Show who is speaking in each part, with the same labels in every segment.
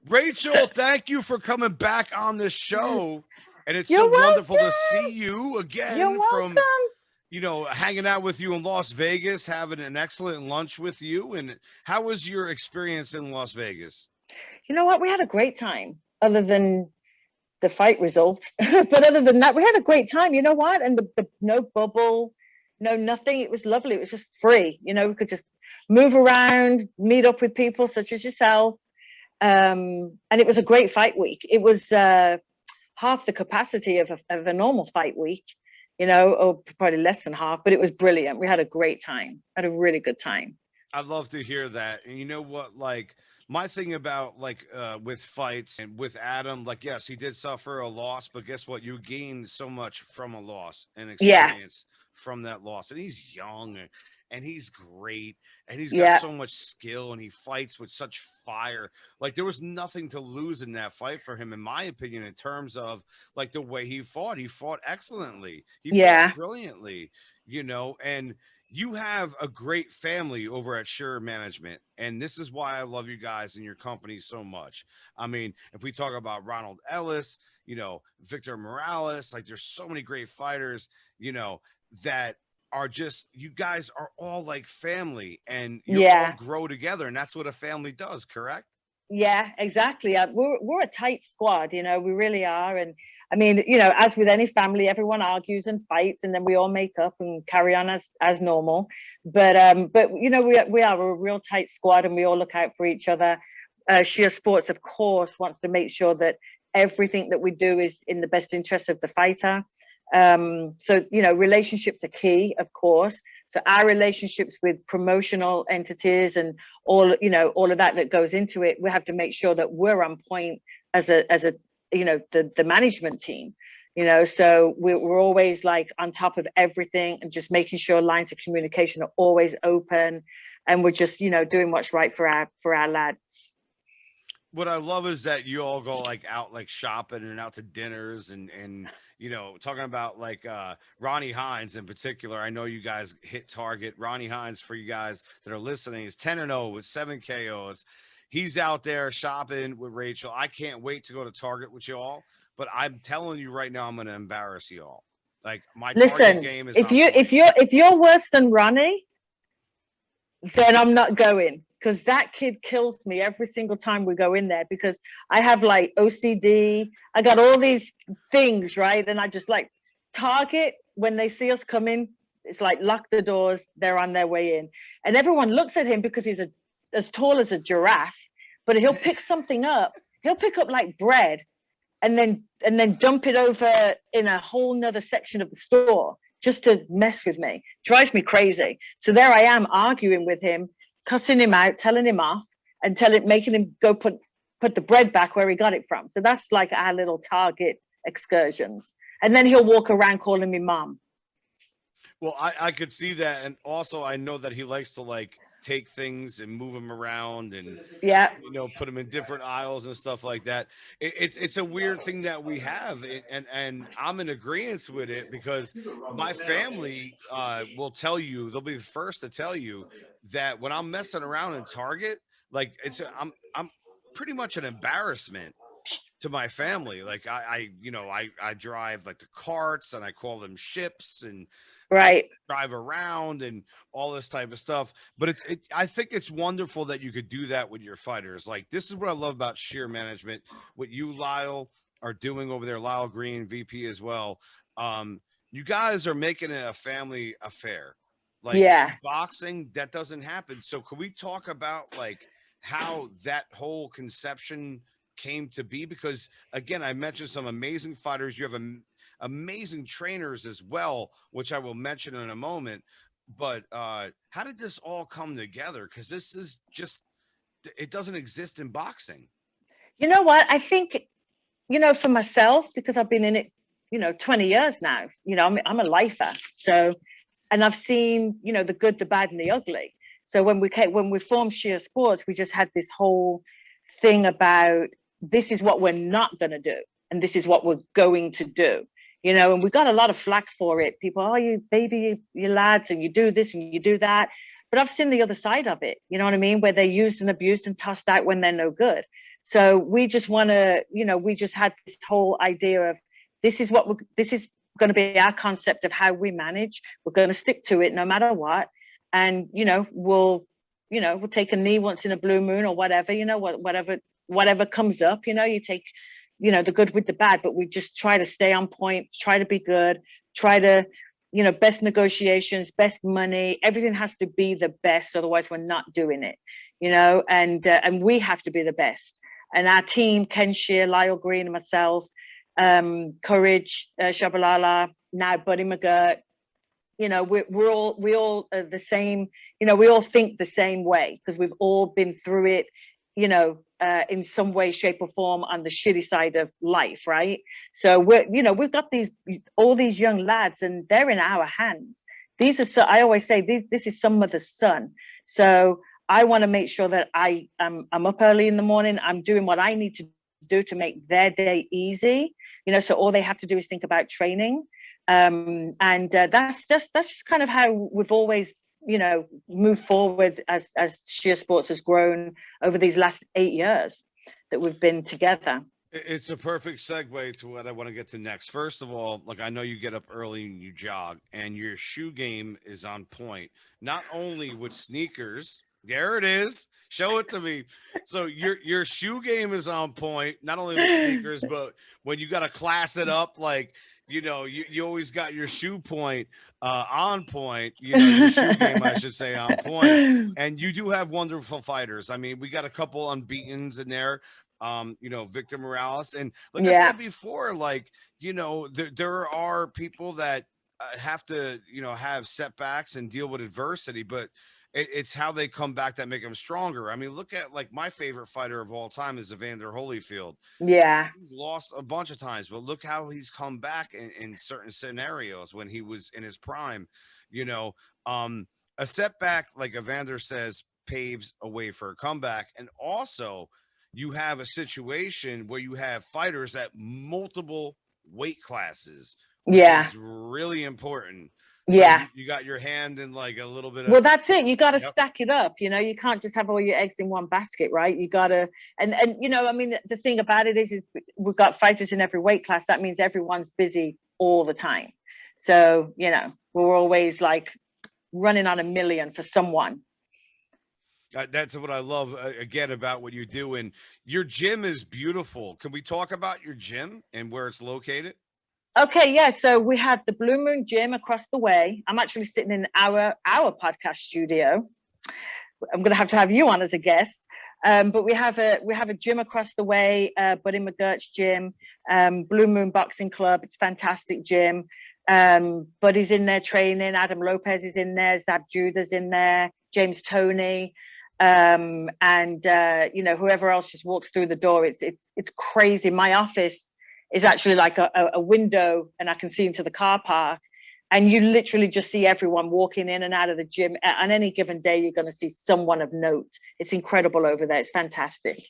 Speaker 1: Rachel, thank you for coming back on the show. And it's so
Speaker 2: You're
Speaker 1: wonderful to see
Speaker 2: welcome.
Speaker 1: you
Speaker 2: You're
Speaker 1: again from,
Speaker 2: welcome.
Speaker 1: hanging out with you in Las Vegas, having an excellent lunch with you. And how was your experience in Las Vegas?
Speaker 2: You know what? We had a great time, other than the fight result. But other than that, we had a great time. You know what? And the no bubble, no nothing. It was lovely. It was just free. We could just move around, meet up with people such as yourself. And it was a great fight week. It was half the capacity of a normal fight week, or probably less than half, but it was brilliant. We had a great time, had a really good time.
Speaker 1: I love to hear that. And you know what? Like, my thing about with fights and with Adam, like, yes, he did suffer a loss, but guess what? You gain so much from a loss and
Speaker 2: Yeah,
Speaker 1: experience from that loss. And he's young and he's great and he's got
Speaker 2: yeah,
Speaker 1: so much skill and he fights with such fire. Like, there was nothing to lose in that fight for him, in my opinion, in terms of like the way he fought. He fought excellently, he fought
Speaker 2: yeah.
Speaker 1: brilliantly, and you have a great family over at Sure Management, and this is why I love you guys and your company so much. I mean, if we talk about Ronald Ellis, Victor Morales, like there's so many great fighters, that are just you guys are all like family and you all
Speaker 2: Yeah,
Speaker 1: grow together, and that's what a family does, correct?
Speaker 2: yeah, exactly. We're a tight squad, we really are. And I mean, as with any family, everyone argues and fights, and then we all make up and carry on as normal. But we are a real tight squad, and we all look out for each other. Sheer Sports, of course, wants to make sure that everything that we do is in the best interest of the fighter. So relationships are key, of course. So our relationships with promotional entities and all of that goes into it, we have to make sure that we're on point as a the management team. So we're always like on top of everything and just making sure lines of communication are always open, and we're just doing what's right for our lads.
Speaker 1: What I love is that you all go like out like shopping and out to dinners and talking about like Ronnie Hines in particular. I know you guys hit target. Ronnie Hines, for you guys that are listening, is 10-0 with 7 KOs. He's out there shopping with Rachel. I can't wait to go to Target with y'all, but I'm telling you right now, I'm going to embarrass you all. Like, my Target
Speaker 2: Listen,
Speaker 1: game is
Speaker 2: if
Speaker 1: on
Speaker 2: you
Speaker 1: point.
Speaker 2: if you're worse than Ronnie, then I'm not going, because that kid kills me every single time we go in there, because I have like OCD. I got all these things, right? And I just like Target, when they see us coming, it's like lock the doors, they're on their way in. And everyone looks at him because he's as tall as a giraffe, but he'll pick something up. He'll pick up like bread and then dump it over in a whole nother section of the store just to mess with me. Drives me crazy. So there I am arguing with him, cussing him out, telling him off, and making him go put the bread back where he got it from. So that's like our little Target excursions. And then he'll walk around calling me mom.
Speaker 1: Well, I could see that, and also I know that he likes to like take things and move them around and
Speaker 2: Yeah.
Speaker 1: put them in different aisles and stuff like that. It's a weird thing that we have, and I'm in agreement with it because my family will tell you, they'll be the first to tell you that when I'm messing around in Target, like I'm pretty much an embarrassment to my family. Like I drive like the carts and I call them ships and I
Speaker 2: Right.
Speaker 1: drive around and all this type of stuff. But I think it's wonderful that you could do that with your fighters. Like, this is what I love about Sheer Management, what you, Lyle, are doing over there, Lyle Green, VP as well. You guys are making it a family affair. Like, in
Speaker 2: Yeah.
Speaker 1: boxing, that doesn't happen. So can we talk about like how that whole conception came to be? Because again, I mentioned some amazing fighters. You have amazing trainers as well, which I will mention in a moment. But how did this all come together? Because this is just, it doesn't exist in boxing.
Speaker 2: You know what? I think, for myself, because I've been in it, 20 years now, I'm a lifer. So, and I've seen, the good, the bad, and the ugly. So when we formed Sheer Sports, we just had this whole thing about, this is what we're not going to do, and this is what we're going to do. And we got a lot of flack for it. People, oh, you baby, you lads, and you do this and you do that. But I've seen the other side of it. You know what I mean? Where they're used and abused and tossed out when they're no good. So we just want to, we just had this whole idea of this is going to be our concept of how we manage. We're going to stick to it no matter what. And, we'll take a knee once in a blue moon or whatever, whatever comes up, you take, the good with the bad, but we just try to stay on point, try to be good, try to, best negotiations, best money, everything has to be the best. Otherwise we're not doing it, and we have to be the best. And our team, Ken Shear, Lyle Green, and myself, Courage, Shabalala, now Buddy McGirt, we all are the same, we all think the same way because we've all been through it, in some way, shape, or form on the shitty side of life, right? So we've got all these young lads, and they're in our hands. I always say this is some of the sun. So I want to make sure that I'm up early in the morning. I'm doing what I need to do to make their day easy. So all they have to do is think about training. And that's just kind of how we've always, moved forward as Sheer Sports has grown over these last 8 years that we've been together.
Speaker 1: It's a perfect segue to what I want to get to next. First of all, like, I know you get up early and you jog, and your shoe game is on point. Not only with sneakers, there it is. Show it to me. So your shoe game is on point, not only with sneakers, but when you got to class it up, like, you always got your shoe point on point, your shoe game, I should say, on point. And you do have wonderful fighters. I mean, we got a couple unbeatens in there. Victor Morales. And like I said before, like, there are people that have to, have setbacks and deal with adversity, but it's how they come back that make them stronger. I mean, look at, like, my favorite fighter of all time is Evander Holyfield.
Speaker 2: Yeah.
Speaker 1: He's lost a bunch of times, but look how he's come back in certain scenarios when he was in his prime. A setback, like Evander says, paves a way for a comeback. And also, you have a situation where you have fighters at multiple weight classes, which is really important. So you got your hand in, like, a little bit of.
Speaker 2: Well, that's it. You got to stack it up. You can't just have all your eggs in one basket, right? You got to, and I mean, the thing about it is we've got fighters in every weight class. That means everyone's busy all the time. So, we're always like running on a million for someone.
Speaker 1: That's what I love, again, about what you do. And your gym is beautiful. Can we talk about your gym and where it's located?
Speaker 2: Okay, yeah. So we have the Blue Moon Gym across the way. I'm actually sitting in our podcast studio. I'm going to have you on as a guest. But we have a gym across the way, Buddy McGirt's gym, Blue Moon Boxing Club. It's a fantastic gym. Buddy's in there training. Adam Lopez is in there. Zab Judah's in there. James Toney. And whoever else just walks through the door. It's crazy. My office is actually like a window, and I can see into the car park, and you literally just see everyone walking in and out of the gym. On any given day, you're going to see someone of note. It's incredible over there. It's fantastic.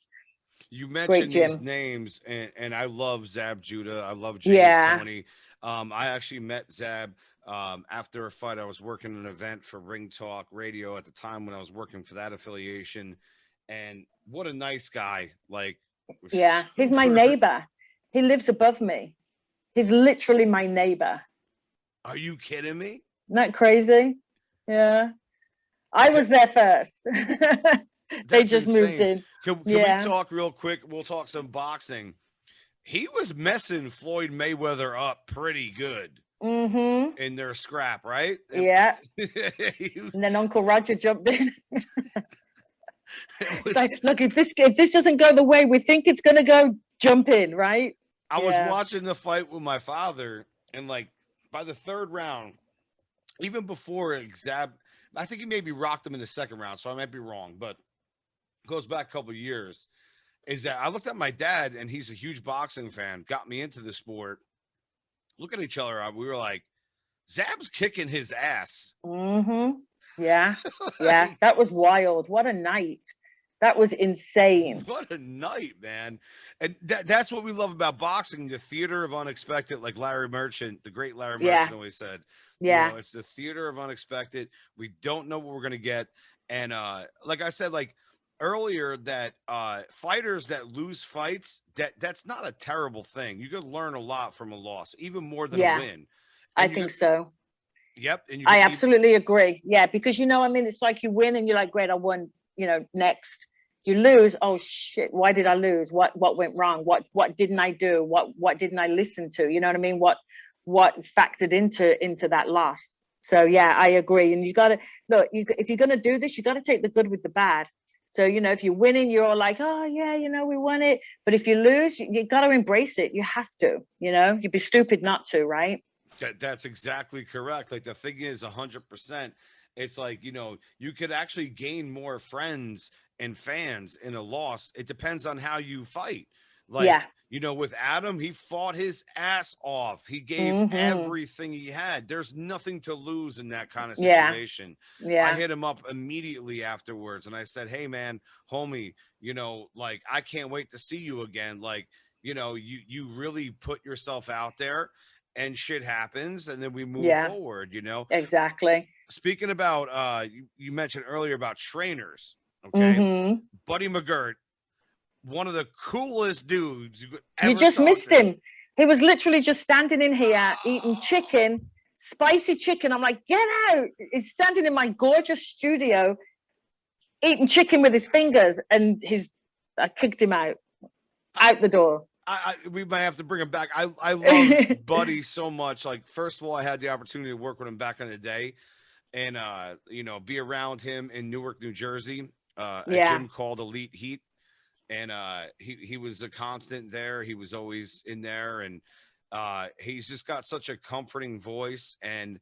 Speaker 1: You mentioned these names, and I love Zab Judah. I love James Toney. I actually met Zab after a fight. I was working an event for Ring Talk Radio at the time when I was working for that affiliation, and what a nice guy. Like,
Speaker 2: he's my neighbor. He lives above me. He's literally my neighbor.
Speaker 1: Are you kidding me?
Speaker 2: Isn't that crazy? Yeah. I was there first. They just moved in.
Speaker 1: Can we talk real quick? We'll talk some boxing. He was messing Floyd Mayweather up pretty good in their scrap, right?
Speaker 2: Yeah. And then Uncle Roger jumped in. It's like, look, if this doesn't go the way we think it's going to go, jump in, right?
Speaker 1: I was watching the fight with my father, and, like, by the third round, even before Zab, I think he maybe rocked him in the second round, so I might be wrong, but it goes back a couple of years, is that I looked at my dad, and he's a huge boxing fan, got me into the sport. Look at each other. We were like, Zab's kicking his ass.
Speaker 2: Yeah. Yeah. That was wild. What a night. That was insane.
Speaker 1: What a night, man. And that's what we love about boxing, the theater of unexpected, like Larry Merchant, the great Larry Merchant always said.
Speaker 2: Yeah.
Speaker 1: It's the theater of unexpected. We don't know what we're going to get. And like I said, like, earlier that fighters that lose fights, that's not a terrible thing. You could learn a lot from a loss, even more than a
Speaker 2: Yeah,
Speaker 1: win.
Speaker 2: I
Speaker 1: And you
Speaker 2: think
Speaker 1: could,
Speaker 2: so.
Speaker 1: yep, and you
Speaker 2: I
Speaker 1: could even,
Speaker 2: absolutely agree. Yeah, because I mean, it's like you win and you're like, great, I won. Next you lose. Oh shit! Why did I lose? What went wrong? What didn't I do? What didn't I listen to? You know what I mean? What factored into that loss? So yeah, I agree. And you got to look. If you're gonna do this, you got to take the good with the bad. So if you're winning, you're all like, oh yeah, we won it. But if you lose, you got to embrace it. You have to. You'd be stupid not to, right?
Speaker 1: that's exactly correct. Like the thing is 100%. It's like, you could actually gain more friends and fans in a loss. It depends on how you fight. Like,
Speaker 2: Yeah.
Speaker 1: with Adam, he fought his ass off. He gave
Speaker 2: Hmm.
Speaker 1: everything he had. There's nothing to lose in that kind of
Speaker 2: Yeah.
Speaker 1: situation. I
Speaker 2: Yeah.
Speaker 1: hit him up immediately afterwards and I said, "Hey man, homie, like I can't wait to see you again. Like, you really put yourself out there and shit happens and then we move
Speaker 2: Yeah.
Speaker 1: forward.
Speaker 2: Exactly.
Speaker 1: Speaking about you mentioned earlier about trainers, okay?
Speaker 2: Hmm.
Speaker 1: Buddy McGirt, one of the coolest dudes you could
Speaker 2: You
Speaker 1: ever
Speaker 2: just
Speaker 1: talk
Speaker 2: missed
Speaker 1: to.
Speaker 2: him. He was literally just standing in here eating chicken, spicy chicken. I'm like, get out. He's standing in my gorgeous studio eating chicken with his fingers, and I kicked him
Speaker 1: I,
Speaker 2: out the door.
Speaker 1: we might have to bring him back. I love Buddy so much. Like, first of all, I had the opportunity to work with him back in the day, and be around him in Newark, New Jersey, a
Speaker 2: Yeah.
Speaker 1: gym called Elite Heat, and he was a constant there. He was always in there, and he's just got such a comforting voice. And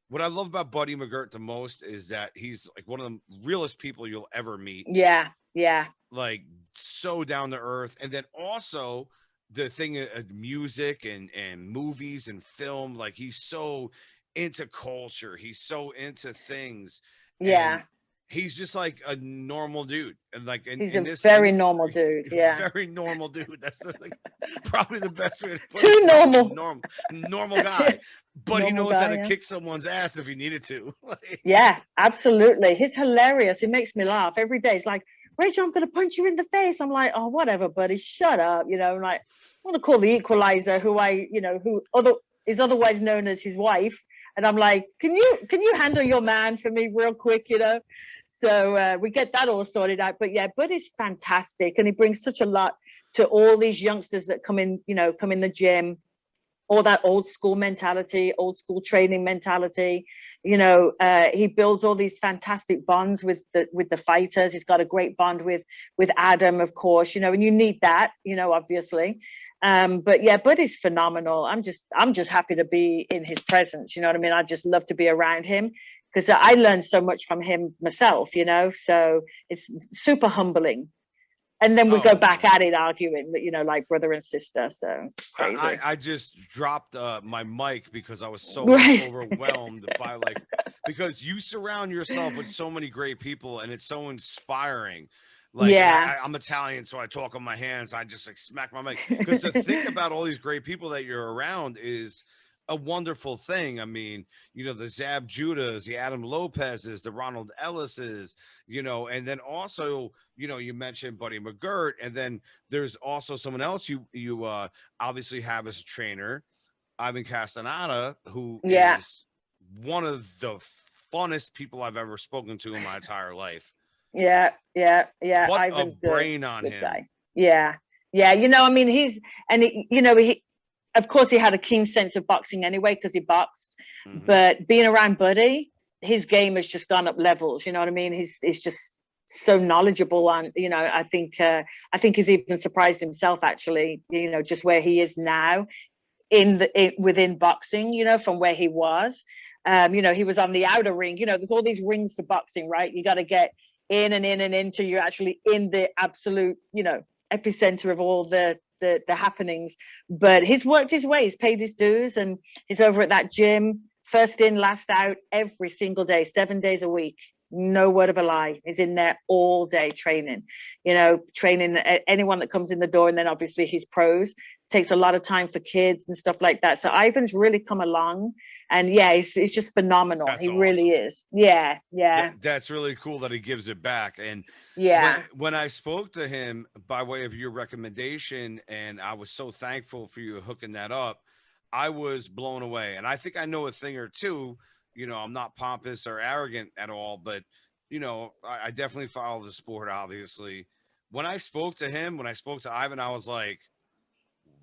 Speaker 1: what I love about Buddy McGirt the most is that he's like one of the realest people you'll ever meet.
Speaker 2: Yeah. Yeah.
Speaker 1: Like, so down to earth, and then also the thing of music and movies and film. Like, he's so into culture, he's so into things, and
Speaker 2: Yeah.
Speaker 1: he's just like a normal dude, and like in,
Speaker 2: He's
Speaker 1: in
Speaker 2: a
Speaker 1: this
Speaker 2: very normal
Speaker 1: industry,
Speaker 2: dude. Yeah.
Speaker 1: very normal dude. That's like, probably the best way to put it.
Speaker 2: Too
Speaker 1: Fucking
Speaker 2: normal.
Speaker 1: normal guy, but he
Speaker 2: Normal
Speaker 1: knows how
Speaker 2: guy.
Speaker 1: to
Speaker 2: Yeah.
Speaker 1: kick someone's ass if he needed to. Like,
Speaker 2: Yeah, absolutely. He's hilarious. He makes me laugh every day. It's like, Rachel, I'm going to punch you in the face. I'm like, oh, whatever, buddy, shut up. I'm like, I want to call the equalizer, who is otherwise known as his wife. And I'm like, can you handle your man for me real quick? So we get that all sorted out. But yeah, Buddy's fantastic. And he brings such a lot to all these youngsters that come in the gym, all that old school mentality, old school training mentality. He builds all these fantastic bonds with the fighters. He's got a great bond with Adam, of course. And you need that, obviously. But yeah, Buddy's phenomenal. I'm just happy to be in his presence. You know what I mean? I just love to be around him because I learned so much from him myself. So it's super humbling. And then we
Speaker 1: oh
Speaker 2: go back
Speaker 1: man,
Speaker 2: at it arguing, like brother and sister. So it's crazy.
Speaker 1: I just dropped my mic because I was so
Speaker 2: Right.
Speaker 1: overwhelmed by, like, because you surround yourself with so many great people and it's so inspiring. Like, and
Speaker 2: Yeah.
Speaker 1: I'm Italian, so I talk on my hands. I just like smack my mic because to think about all these great people that you're around is a wonderful thing. I mean, the Zab Judas, the Adam Lopez's, the Ronald Ellis's, and then also, you mentioned Buddy McGirt, and then there's also someone else you obviously have as a trainer, Ivan Castaneda, who
Speaker 2: Yeah.
Speaker 1: is one of the funnest people I've ever spoken to in my entire life.
Speaker 2: Yeah. Yeah. Yeah.
Speaker 1: What a
Speaker 2: Ivan's good.
Speaker 1: brain on
Speaker 2: Good
Speaker 1: him.
Speaker 2: guy. Yeah. Yeah. I mean, he, of course, he had a keen sense of boxing anyway because he boxed.
Speaker 1: Hmm.
Speaker 2: But being around Buddy, his game has just gone up levels. You know what I mean? He's just so knowledgeable, and I think he's even surprised himself actually. Just where he is now within boxing. From where he was. He was on the outer ring. There's all these rings to boxing, right? You got to get in and in and in till you're actually in the absolute, epicenter of all the happenings. But he's worked his way, he's paid his dues, and he's over at that gym, first in, last out, every single day, 7 days a week. No word of a lie. He's in there all day training, training anyone that comes in the door. And then obviously his pros takes a lot of time for kids and stuff like that. So Ivan's really come along And yeah, he's just phenomenal.
Speaker 1: That's
Speaker 2: He really
Speaker 1: awesome.
Speaker 2: is. Yeah, yeah,
Speaker 1: That's really cool that he gives it back. And
Speaker 2: yeah,
Speaker 1: when I spoke to him by way of your recommendation, and I was so thankful for you hooking that up, I was blown away. And I think I know a thing or two. I'm not pompous or arrogant at all, but I definitely follow the sport. Obviously, when I spoke to him, when I spoke to Ivan, I was like,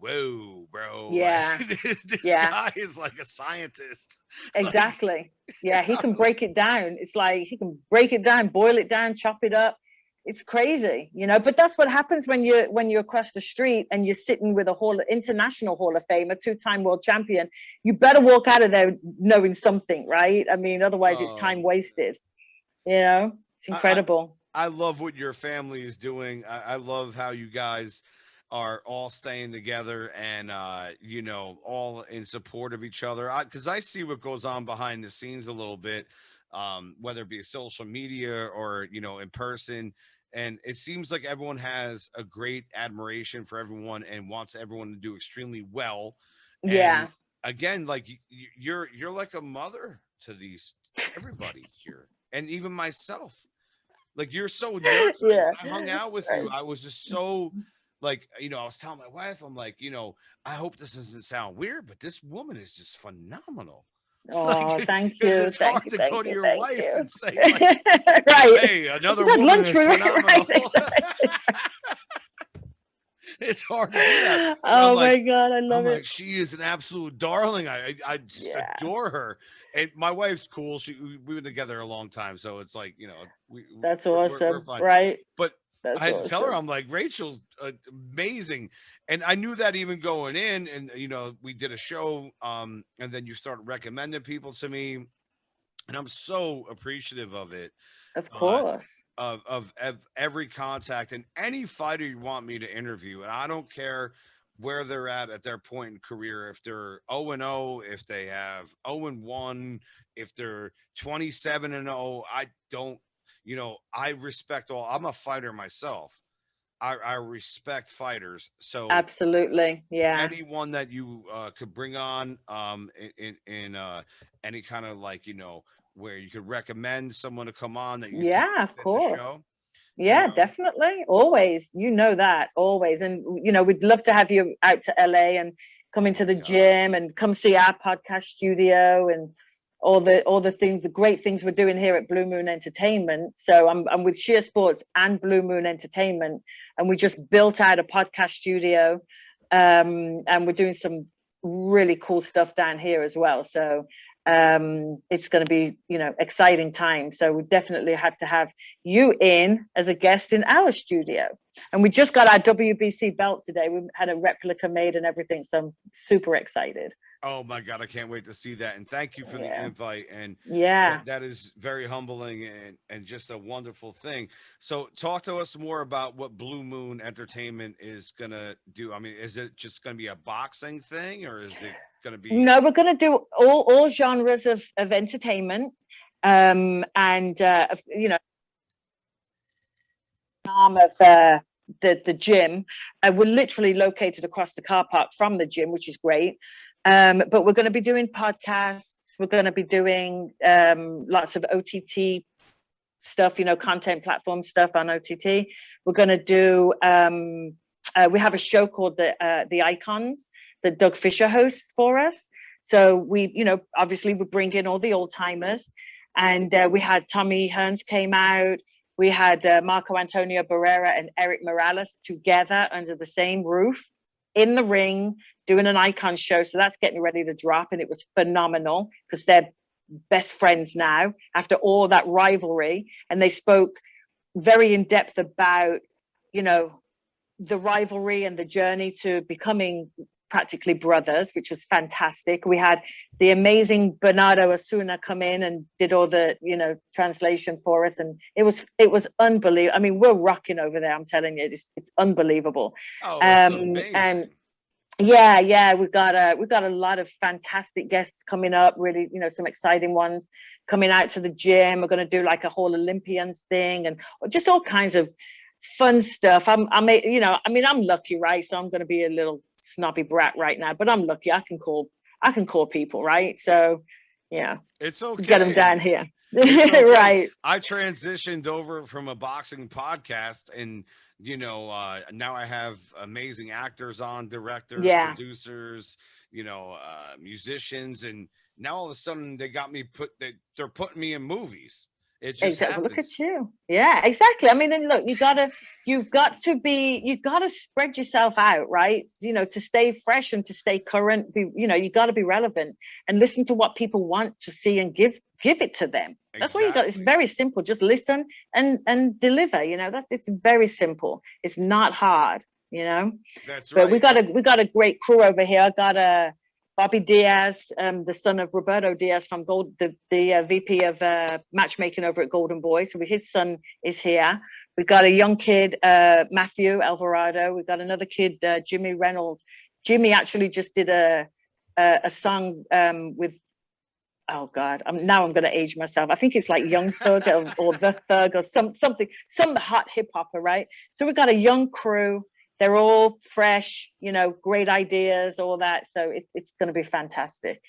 Speaker 1: "Whoa, bro! Like
Speaker 2: yeah,
Speaker 1: this
Speaker 2: yeah.
Speaker 1: guy is like a scientist." Like,
Speaker 2: Exactly. Yeah, he can break it down. It's like he can break it down, boil it down, chop it up. It's crazy, but that's what happens when you're across the street and you're sitting with a international Hall of Famer, two-time world champion. You better walk out of there knowing something, right? I mean, otherwise it's time
Speaker 1: um,
Speaker 2: wasted. It's
Speaker 1: I,
Speaker 2: incredible.
Speaker 1: I love what your family is doing. I love how you guys are all staying together and all in support of each other. Because I see what goes on behind the scenes a little bit, whether it be social media or in person. And it seems like everyone has a great admiration for everyone and wants everyone to do extremely well. And
Speaker 2: Yeah.
Speaker 1: again, like you're like a mother to these everybody here, and even myself. Like you're so nurturing.
Speaker 2: Yeah.
Speaker 1: When I hung out with you, I was just so like, I was telling my wife, I'm like, I hope this doesn't sound weird, but this woman is just phenomenal. Like,
Speaker 2: Oh, thank
Speaker 1: because
Speaker 2: you.
Speaker 1: it's
Speaker 2: Thank
Speaker 1: hard
Speaker 2: you.
Speaker 1: to
Speaker 2: Thank
Speaker 1: go to
Speaker 2: you.
Speaker 1: your
Speaker 2: Thank
Speaker 1: wife
Speaker 2: you.
Speaker 1: and say, like,
Speaker 2: Right.
Speaker 1: hey,
Speaker 2: I
Speaker 1: another
Speaker 2: just had
Speaker 1: woman
Speaker 2: lunch
Speaker 1: is
Speaker 2: with her. Right.
Speaker 1: phenomenal. It's hard to do that. But
Speaker 2: Oh my God, I
Speaker 1: I'm
Speaker 2: love
Speaker 1: like,
Speaker 2: it.
Speaker 1: she is an absolute darling. I just
Speaker 2: Yeah,
Speaker 1: adore her. And my wife's cool. We've been together a long time, so it's like
Speaker 2: that's
Speaker 1: we're
Speaker 2: awesome.
Speaker 1: fine.
Speaker 2: Right.
Speaker 1: But I
Speaker 2: That's
Speaker 1: had to tell her,
Speaker 2: awesome.
Speaker 1: I'm like, Rachel's amazing, and I knew that even going in. And we did a show, and then you started recommending people to me, and I'm so appreciative of it.
Speaker 2: Of
Speaker 1: Uh,
Speaker 2: course.
Speaker 1: of every contact and any fighter you want me to interview, and I don't care where they're at their point in career, if they're 0-0, if they have 0-1, if they're 27-0. I don't, I respect all. I'm a fighter myself. I respect fighters. So
Speaker 2: Absolutely. Yeah.
Speaker 1: anyone that you could bring on in any kind of like where you could recommend someone to come on that you think
Speaker 2: Yeah, of
Speaker 1: would fit the
Speaker 2: course.
Speaker 1: show, you
Speaker 2: Yeah,
Speaker 1: know
Speaker 2: definitely. Always. You know that. Always. And we'd love to have you out to LA and come
Speaker 1: oh
Speaker 2: into
Speaker 1: my
Speaker 2: the
Speaker 1: god,
Speaker 2: gym and come see our podcast studio and all the things, the great things we're doing here at Blue Moon Entertainment. So I'm with Sheer Sports and Blue Moon Entertainment, and we just built out a podcast studio. And we're doing some really cool stuff down here as well. So it's going to be exciting time. So we definitely have to have you in as a guest in our studio. And we just got our WBC belt today. We had a replica made and everything, so I'm super excited.
Speaker 1: oh my god, I can't wait to see that, and thank you for the
Speaker 2: Yeah,
Speaker 1: invite. And
Speaker 2: yeah.
Speaker 1: that is very humbling and just a wonderful thing. So talk to us more about what Blue Moon Entertainment is gonna do. I mean, is it just gonna be a boxing thing, or is it gonna be
Speaker 2: No, we're going to do all genres of entertainment, and arm of the gym. We're literally located across the car park from the gym, which is great. But we're going to be doing podcasts. We're going to be doing lots of OTT stuff, content platform stuff on OTT. We're going to do. We have a show called the Icons that Doug Fisher hosts for us. So we, obviously we bring in all the old timers, and we had Tommy Hearns came out. We had Marco Antonio Barrera and Eric Morales together under the same roof in the ring doing an icon show. So that's getting ready to drop, and it was phenomenal because they're best friends now after all that rivalry, and they spoke very in depth about the rivalry and the journey to becoming practically brothers, which was fantastic. We had the amazing Bernardo Asuna come in and did all the translation for us, and it was unbelievable. I mean, we're rocking over there. I'm telling you, it's unbelievable.
Speaker 1: oh, it's
Speaker 2: And
Speaker 1: amazing.
Speaker 2: yeah, we've got a lot of fantastic guests coming up. Really, some exciting ones coming out to the gym. We're going to do like a whole Olympians thing and just all kinds of fun stuff. I'm lucky, right? So I'm going to be a little snobby brat right now, but I'm lucky. I can call I can call people, right? So yeah,
Speaker 1: It's
Speaker 2: get them down
Speaker 1: okay.
Speaker 2: here.
Speaker 1: It's okay.
Speaker 2: Right.
Speaker 1: I transitioned over from a boxing podcast, and now I have amazing actors on, directors,
Speaker 2: Yeah.
Speaker 1: producers, musicians, and now all of a sudden they got me they're putting me in movies. It just
Speaker 2: Exactly. Look
Speaker 1: happens.
Speaker 2: at you. Yeah, exactly. I mean, and look, you got to spread yourself out, right? To stay fresh and to stay current, you got to be relevant and listen to what people want to see and give it to them. That's what you got. It's
Speaker 1: Exactly.
Speaker 2: very simple. Just listen and deliver. It's very simple. It's not hard.
Speaker 1: That's
Speaker 2: But
Speaker 1: right.
Speaker 2: we got a great crew over here. I got a Bobby Diaz, the son of Roberto Diaz from the VP of matchmaking over at Golden Boy. So his son is here. We've got a young kid, Matthew Alvarado. We've got another kid, Jimmy Reynolds. Jimmy actually just did a song with, oh God, I'm going to age myself. I think it's like Young Thug or The Thug or some hot hip hopper, right? So we've got a young crew. They're all fresh, great ideas, all that. So it's going to be fantastic.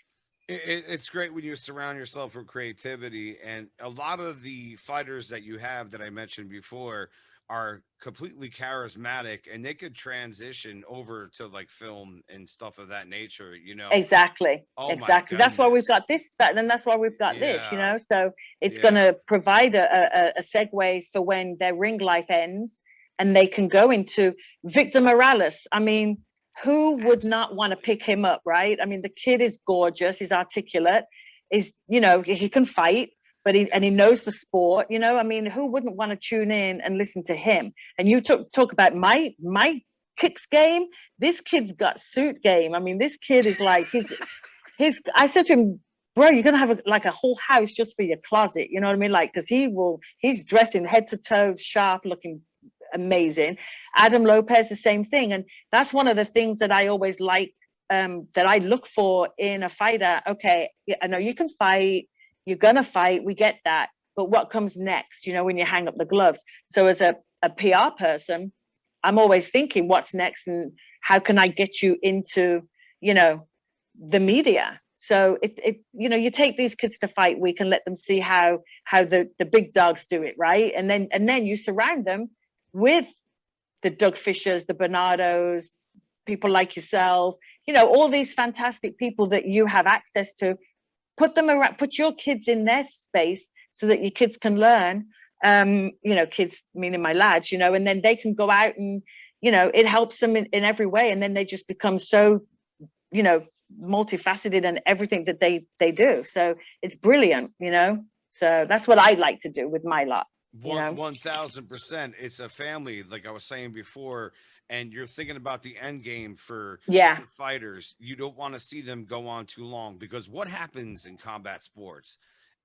Speaker 1: It's great when you surround yourself with creativity, and a lot of the fighters that you have that I mentioned before are completely charismatic, and they could transition over to like film and stuff of that nature.
Speaker 2: Exactly.
Speaker 1: Oh my
Speaker 2: Exactly. That's why we've
Speaker 1: goodness.
Speaker 2: got this, and that's why we've got this,
Speaker 1: Yeah.
Speaker 2: So it's going
Speaker 1: Yeah.
Speaker 2: to provide a segue for when their ring life ends and they can go into Victor Morales. I mean, who would not want to pick him up, right? I mean, the kid is gorgeous. He's articulate. He can fight, but he
Speaker 1: Yes.
Speaker 2: knows the sport. I mean, who wouldn't want to tune in and listen to him? And you talk about my kicks game. This kid's got suit game. I mean, this kid is like I said to him, bro, you're gonna have like a whole house just for your closet. You know what I mean? Like, because he's dressing head to toe, sharp, looking amazing. Adam Lopez, the same thing. And that's one of the things that I always like, that I look for in a fighter. Okay, I know you can fight, you're gonna fight, we get that. But what comes next, when you hang up the gloves? So as a PR person, I'm always thinking what's next and how can I get you into, the media. So you take these kids to fight week and let them see how the big dogs do it, right? And then you surround them with the Doug Fishers, the Bernardos, people like yourself, all these fantastic people that you have access to. Put them around, put your kids in their space so that your kids can learn. Kids meaning my lads, and then they can go out and, it helps them in every way. And then they just become so, multifaceted in everything that they do. So it's brilliant, So that's what I like to do with my lot.
Speaker 1: 1000%. It's a family, like I was saying before, and you're thinking about the end game for
Speaker 2: Yeah.
Speaker 1: your fighters. You don't want to see them go on too long, because what happens in combat sports?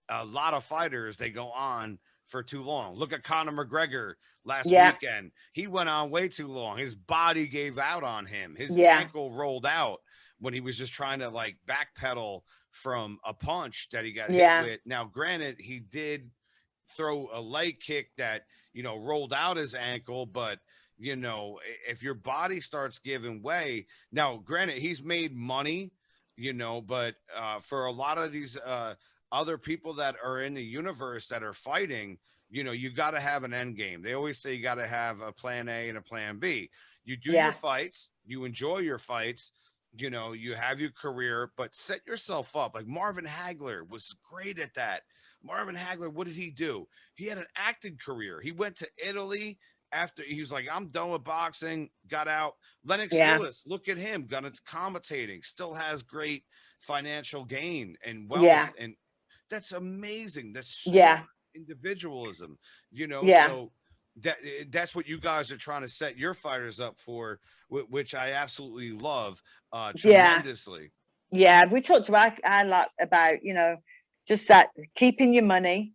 Speaker 1: A lot of fighters, they go on for too long. Look at Conor McGregor last
Speaker 2: Yeah.
Speaker 1: weekend. He went on way too long. His body gave out on him. His
Speaker 2: Yeah.
Speaker 1: ankle rolled out when he was just trying to like backpedal from a punch that he got
Speaker 2: Yeah.
Speaker 1: hit with. Now, granted, he did throw a leg kick that, rolled out his ankle, but if your body starts giving way, now granted, he's made money, but for a lot of these other people that are in the universe that are fighting, you got to have an end game. They always say you got to have a plan A and a plan B. You do your fights, you enjoy your fights, you have your career, but set yourself up. Like Marvin Hagler was great at that. Marvin Hagler, what did he do? He had an acting career. He went to Italy after he was like, I'm done with boxing, got out. Lennox Lewis, look at him, got into commentating, still has great financial gain and wealth. And that's amazing. That's smart individualism, so that's what you guys are trying to set your fighters up for, which I absolutely love tremendously.
Speaker 2: Yeah. We talked about a lot about, just that keeping your money,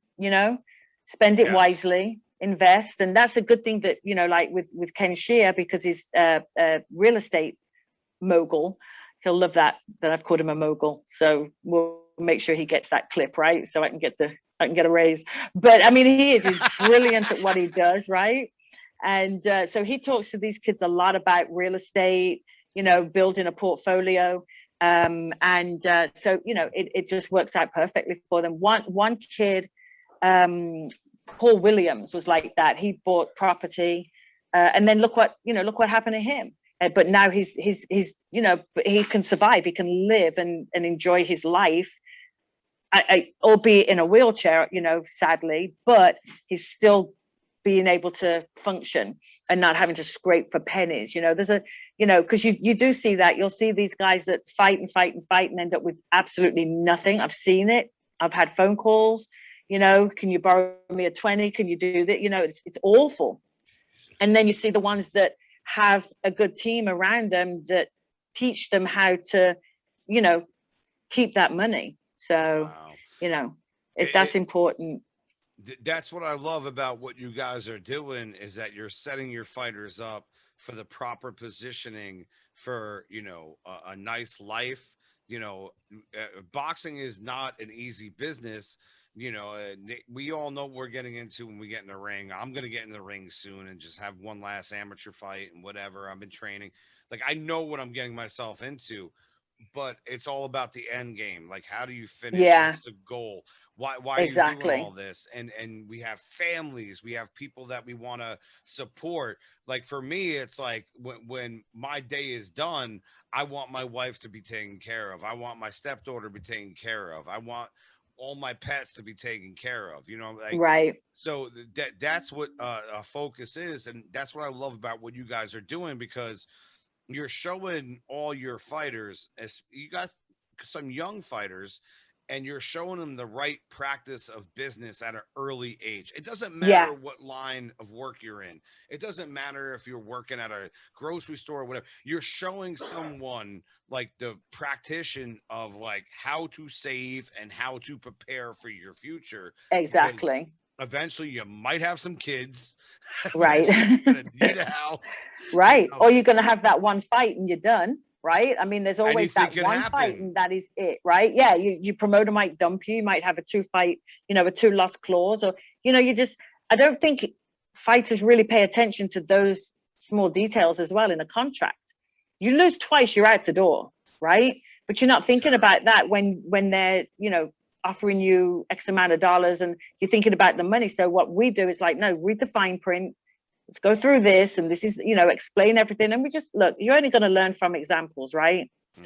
Speaker 2: spend it wisely, invest. And that's a good thing that, like with Ken Shear, because he's a real estate mogul. He'll love that I've called him a mogul. So we'll make sure he gets that clip, right? So I can get a raise. But I mean, he's brilliant at what he does, right? And so he talks to these kids a lot about real estate, building a portfolio. So it just works out perfectly for them. One kid, Paul Williams, was like that. He bought property, and then look what happened to him. But now he's he can survive, he can live and enjoy his life, albeit in a wheelchair, sadly, but he's still being able to function and not having to scrape for pennies. Because you do see that. You'll see these guys that fight and fight and fight and end up with absolutely nothing. I've seen it. I've had phone calls, can you borrow me a 20? Can you do that? It's awful. And then you see the ones that have a good team around them that teach them how to, keep that money. So,
Speaker 1: Wow.
Speaker 2: that's important.
Speaker 1: That's what I love about what you guys are doing, is that you're setting your fighters up for the proper positioning for, a nice life. Boxing is not an easy business. We all know what we're getting into when we get in the ring. I'm going to get in the ring soon and just have one last amateur fight and whatever. I've been training. Like, I know what I'm getting myself into, but it's all about the end game. Like, how do you finish?
Speaker 2: Yeah.
Speaker 1: What's the goal? Why are you
Speaker 2: Exactly.
Speaker 1: doing all this? And we have families, we have people that we want to support. Like, for me, it's like when my day is done, I want my wife to be taken care of. I want my stepdaughter to be taken care of. I want all my pets to be taken care of, like,
Speaker 2: Right.
Speaker 1: so that's what a focus is. And that's what I love about what you guys are doing, because you're showing all your fighters, as you got some young fighters, and you're showing them the right practice of business at an early age. It doesn't matter what line of work you're in. It doesn't matter if you're working at a grocery store or whatever. You're showing someone like the practitioner of like how to save and how to prepare for your future.
Speaker 2: Exactly.
Speaker 1: Eventually you might have some kids.
Speaker 2: Right.
Speaker 1: You're gonna need a house.
Speaker 2: Right. Or you're going to have that one fight and you're done. Right. I mean, there's always that one fight and that is it. Right. Yeah. Your promoter might dump you. You might have a 2-fight, a 2-loss clause, or, I don't think fighters really pay attention to those small details as well in a contract. You lose twice, you're out the door. Right. But you're not thinking about that when they're, offering you X amount of dollars and you're thinking about the money. So what we do is like, no, read the fine print. Let's go through this, and this is, explain everything. And we just look, you're only going to learn from examples, right? Mm-hmm.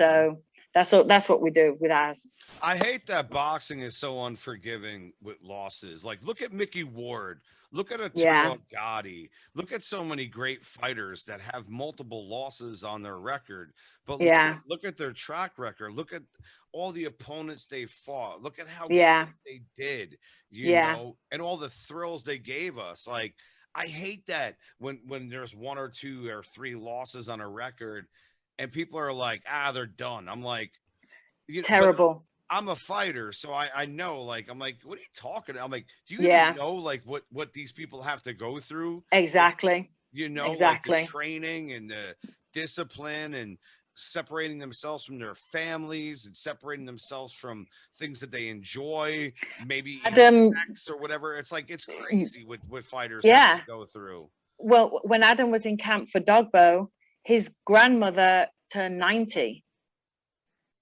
Speaker 2: So that's what we do with ours.
Speaker 1: I hate that boxing is so unforgiving with losses. Like, look at Mickey Ward. Look at Arturo Gatti. Look at so many great fighters that have multiple losses on their record. But look at their track record. Look at all the opponents they fought. Look at how good they did, and all the thrills they gave us. Like, I hate that when there's 1 or 2 or 3 losses on a record and people are like, they're done. I'm like,
Speaker 2: terrible.
Speaker 1: I'm a fighter, so I know, like, I'm like, what are you talking about? I'm like, do you even know like what these people have to go through?
Speaker 2: Exactly.
Speaker 1: Like, like the training and the discipline and separating themselves from their families and separating themselves from things that they enjoy, maybe sex or whatever. It's like, it's crazy with fighters have to go through.
Speaker 2: Well, when Adam was in camp for Dogbo, his grandmother turned 90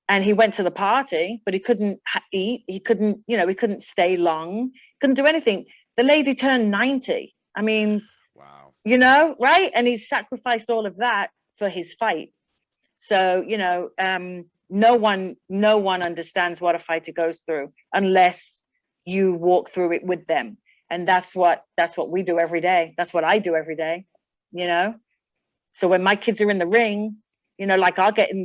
Speaker 2: and he went to the party, but he couldn't eat. He couldn't, he couldn't stay long, couldn't do anything. The lady turned 90. I mean, wow. Right? And he sacrificed all of that for his fight. So, no one understands what a fighter goes through unless you walk through it with them. And that's what we do every day. That's what I do every day, So when my kids are in the ring, like I'll get in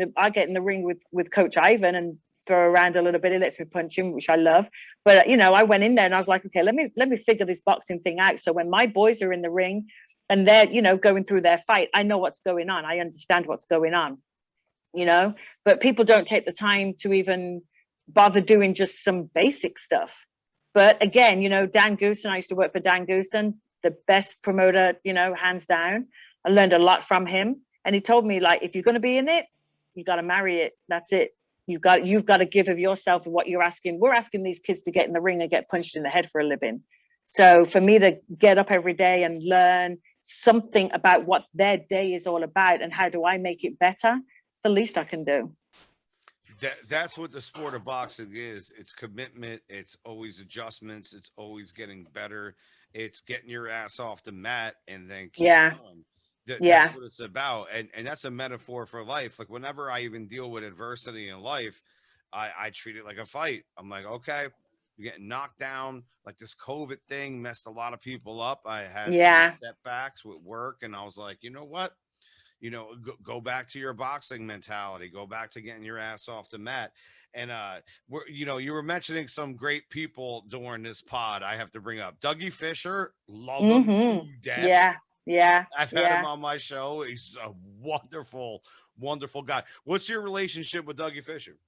Speaker 2: the ring with Coach Ivan and throw around a little bit. He lets me punch him, which I love. But, I went in there and I was like, okay, let me figure this boxing thing out. So when my boys are in the ring and they're, going through their fight, I know what's going on. I understand what's going on. But people don't take the time to even bother doing just some basic stuff. But again, Dan Goosen, I used to work for Dan Goosen, the best promoter, hands down. I learned a lot from him. And he told me, like, if you're going to be in it, you got to marry it. That's it. You've got to give of yourself and what you're asking. We're asking these kids to get in the ring and get punched in the head for a living. So for me to get up every day and learn something about what their day is all about and how do I make it better, it's the least I can do.
Speaker 1: That's what the sport of boxing is. It's commitment. It's always adjustments. It's always getting better. It's getting your ass off the mat and then keep
Speaker 2: Yeah.
Speaker 1: going. That's
Speaker 2: Yeah.
Speaker 1: what it's about. And that's a metaphor for life. Like whenever I even deal with adversity in life, I treat it like a fight. I'm like, okay, you're getting knocked down. Like this COVID thing messed a lot of people up. I had some
Speaker 2: Yeah.
Speaker 1: setbacks with work, and I was like, you know what? Go back to your boxing mentality, go back to getting your ass off the mat. And you were mentioning some great people during this pod. I have to bring up Dougie Fisher, love him to death.
Speaker 2: Yeah. Yeah.
Speaker 1: I've had him
Speaker 2: Yeah.
Speaker 1: on my show. He's a wonderful, wonderful guy. What's your relationship with Dougie Fisher?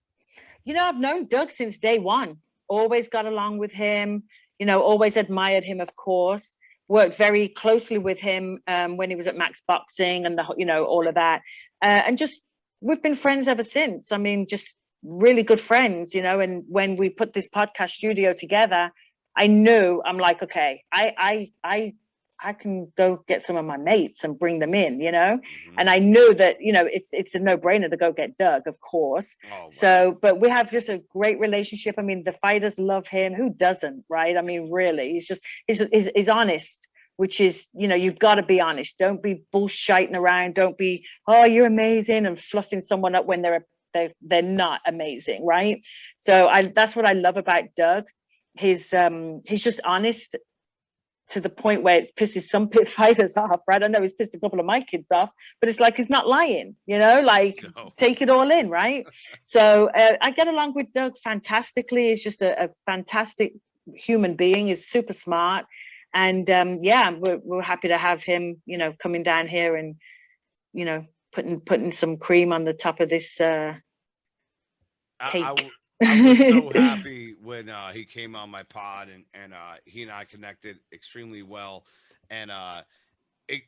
Speaker 2: I've known Doug since day one. Always got along with him. Always admired him, of course. Worked very closely with him when he was at Max Boxing and all of that. And just we've been friends ever since. I mean, just really good friends. And when we put this podcast studio together, I knew I'm like, okay, I can go get some of my mates and bring them in,
Speaker 1: Mm-hmm.
Speaker 2: and I knew that, it's a no-brainer to go get Doug, of course.
Speaker 1: Oh,
Speaker 2: So, but we have just a great relationship. I mean, the fighters love him. Who doesn't, right? I mean, really, he's honest, which is, you've got to be honest. Don't be bullshitting around. Don't be, oh, you're amazing, and fluffing someone up when they're not amazing, right? So that's what I love about Doug. He's just honest to the point where it pisses some pit fighters off, right? I know he's pissed a couple of my kids off, but it's like he's not lying, like
Speaker 1: no.
Speaker 2: Take it all in, right? So I get along with Doug fantastically. He's just a fantastic human being. He's super smart, and we're happy to have him, coming down here and putting some cream on the top of this cake.
Speaker 1: I was so happy when he came on my pod, and he and I connected extremely well. And